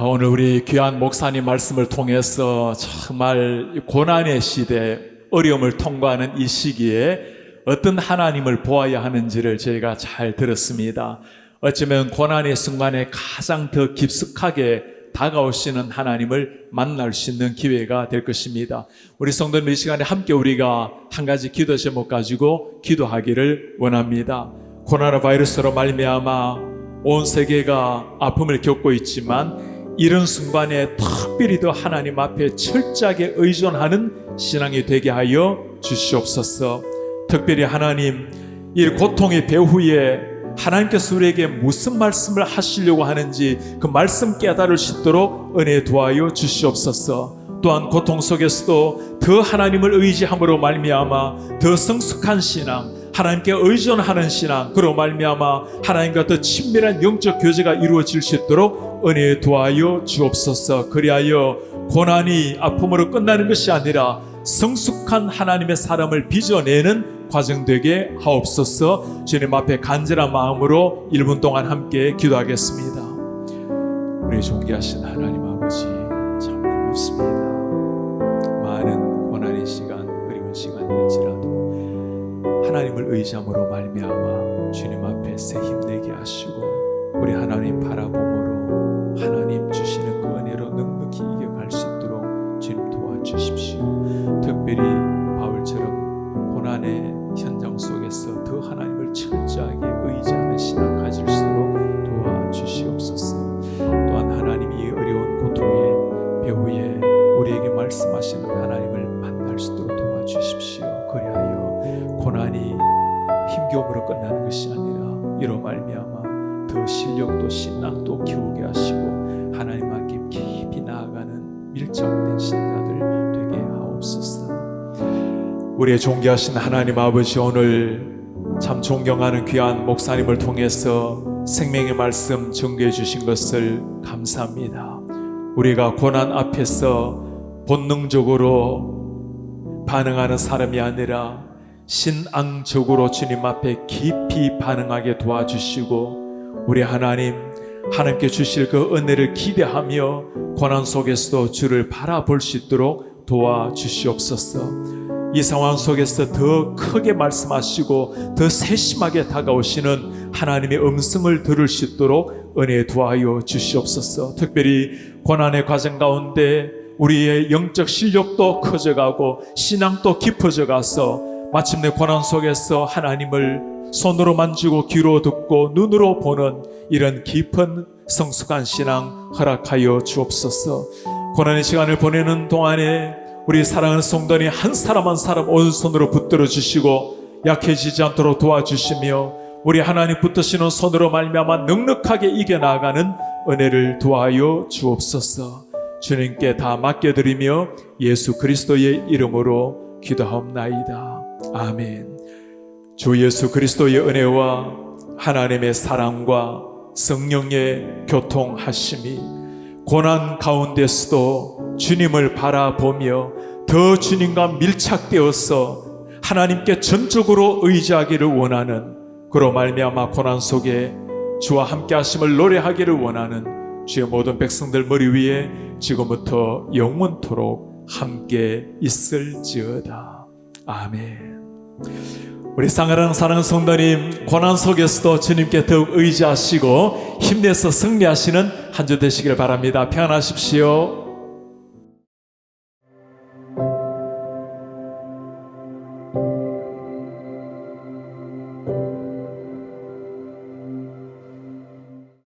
오늘 우리 귀한 목사님 말씀을 통해서 정말 고난의 시대, 어려움을 통과하는 이 시기에 어떤 하나님을 보아야 하는지를 저희가 잘 들었습니다. 어쩌면 고난의 순간에 가장 더 깊숙하게 다가오시는 하나님을 만날 수 있는 기회가 될 것입니다. 우리 성도님, 이 시간에 함께 우리가 한 가지 기도 제목 가지고 기도하기를 원합니다. 코로나 바이러스로 말미암아 온 세계가 아픔을 겪고 있지만 이런 순간에 특별히 더 하나님 앞에 철저하게 의존하는 신앙이 되게 하여 주시옵소서. 특별히 하나님, 이 고통의 배후에 하나님께서 우리에게 무슨 말씀을 하시려고 하는지 그 말씀 깨달을 수 있도록 은혜 도와여 주시옵소서. 또한 고통 속에서도 더 하나님을 의지함으로 말미암아 더 성숙한 신앙, 하나님께 의존하는 신앙, 그로 말미암아 하나님과 더 친밀한 영적 교제가 이루어질 수 있도록 은혜 도와여 주옵소서. 그리하여 고난이 아픔으로 끝나는 것이 아니라 성숙한 하나님의 사람을 빚어내는 과정 되게 하옵소서. 주님 앞에 간절한 마음으로 1분 동안 함께 기도하겠습니다. 우리 존귀하신 하나님 아버지, 참 고맙습니다. 많은 고난의 시간, 어려운 시간일지라도 하나님을 의지함으로 말미암아 주님 앞에 새 힘내게 하시고 우리 하나님 바라봄으로 하나님 주시는 그 은혜로 넉넉히 이겨갈 수 있도록 주님 도와주십시오. 특별히 바울처럼 고난의 현장 속에서 더 하나님을 철저하게 의지하는 신앙 가질 수 있도록 도와주시옵소서. 또한 하나님이 어려운 고통의 배후에 우리에게 말씀하시는 하나님을 만날 수 있도록 도와주십시오. 그리하여 고난이 힘겨움으로 끝나는 것이 아니라 이로 말미암아 더 실력도 신앙도 키우게 하시고 하나님 앞에 깊이 나아가는 밀착된 신자들 되게 하옵소서. 우리의 존귀하신 하나님 아버지, 오늘 참 존경하는 귀한 목사님을 통해서 생명의 말씀 전개해 주신 것을 감사합니다. 우리가 고난 앞에서 본능적으로 반응하는 사람이 아니라 신앙적으로 주님 앞에 깊이 반응하게 도와주시고 우리 하나님께 주실 그 은혜를 기대하며 고난 속에서도 주를 바라볼 수 있도록 도와주시옵소서. 이 상황 속에서 더 크게 말씀하시고 더 세심하게 다가오시는 하나님의 음성을 들을 수 있도록 은혜 도와여 주시옵소서. 특별히 고난의 과정 가운데 우리의 영적 실력도 커져가고 신앙도 깊어져 가서 마침내 고난 속에서 하나님을 손으로 만지고 귀로 듣고 눈으로 보는 이런 깊은 성숙한 신앙 허락하여 주옵소서. 고난의 시간을 보내는 동안에 우리 사랑하는 성도님 한 사람 한 사람 오른손으로 붙들어 주시고 약해지지 않도록 도와주시며 우리 하나님 붙드시는 손으로 말미암아 넉넉하게 이겨나가는 은혜를 도와여 주옵소서. 주님께 다 맡겨드리며 예수 그리스도의 이름으로 기도하옵나이다. 아멘. 주 예수 그리스도의 은혜와 하나님의 사랑과 성령의 교통하심이 고난 가운데서도 주님을 바라보며 더 주님과 밀착되어서 하나님께 전적으로 의지하기를 원하는, 그로 말미암아 고난 속에 주와 함께 하심을 노래하기를 원하는 주의 모든 백성들 머리 위에 지금부터 영원토록 함께 있을지어다. 아멘. 우리 사랑하는 성도님, 고난 속에서도 주님께 더욱 의지하시고 힘내서 승리하시는 한 주 되시길 바랍니다. 평안하십시오.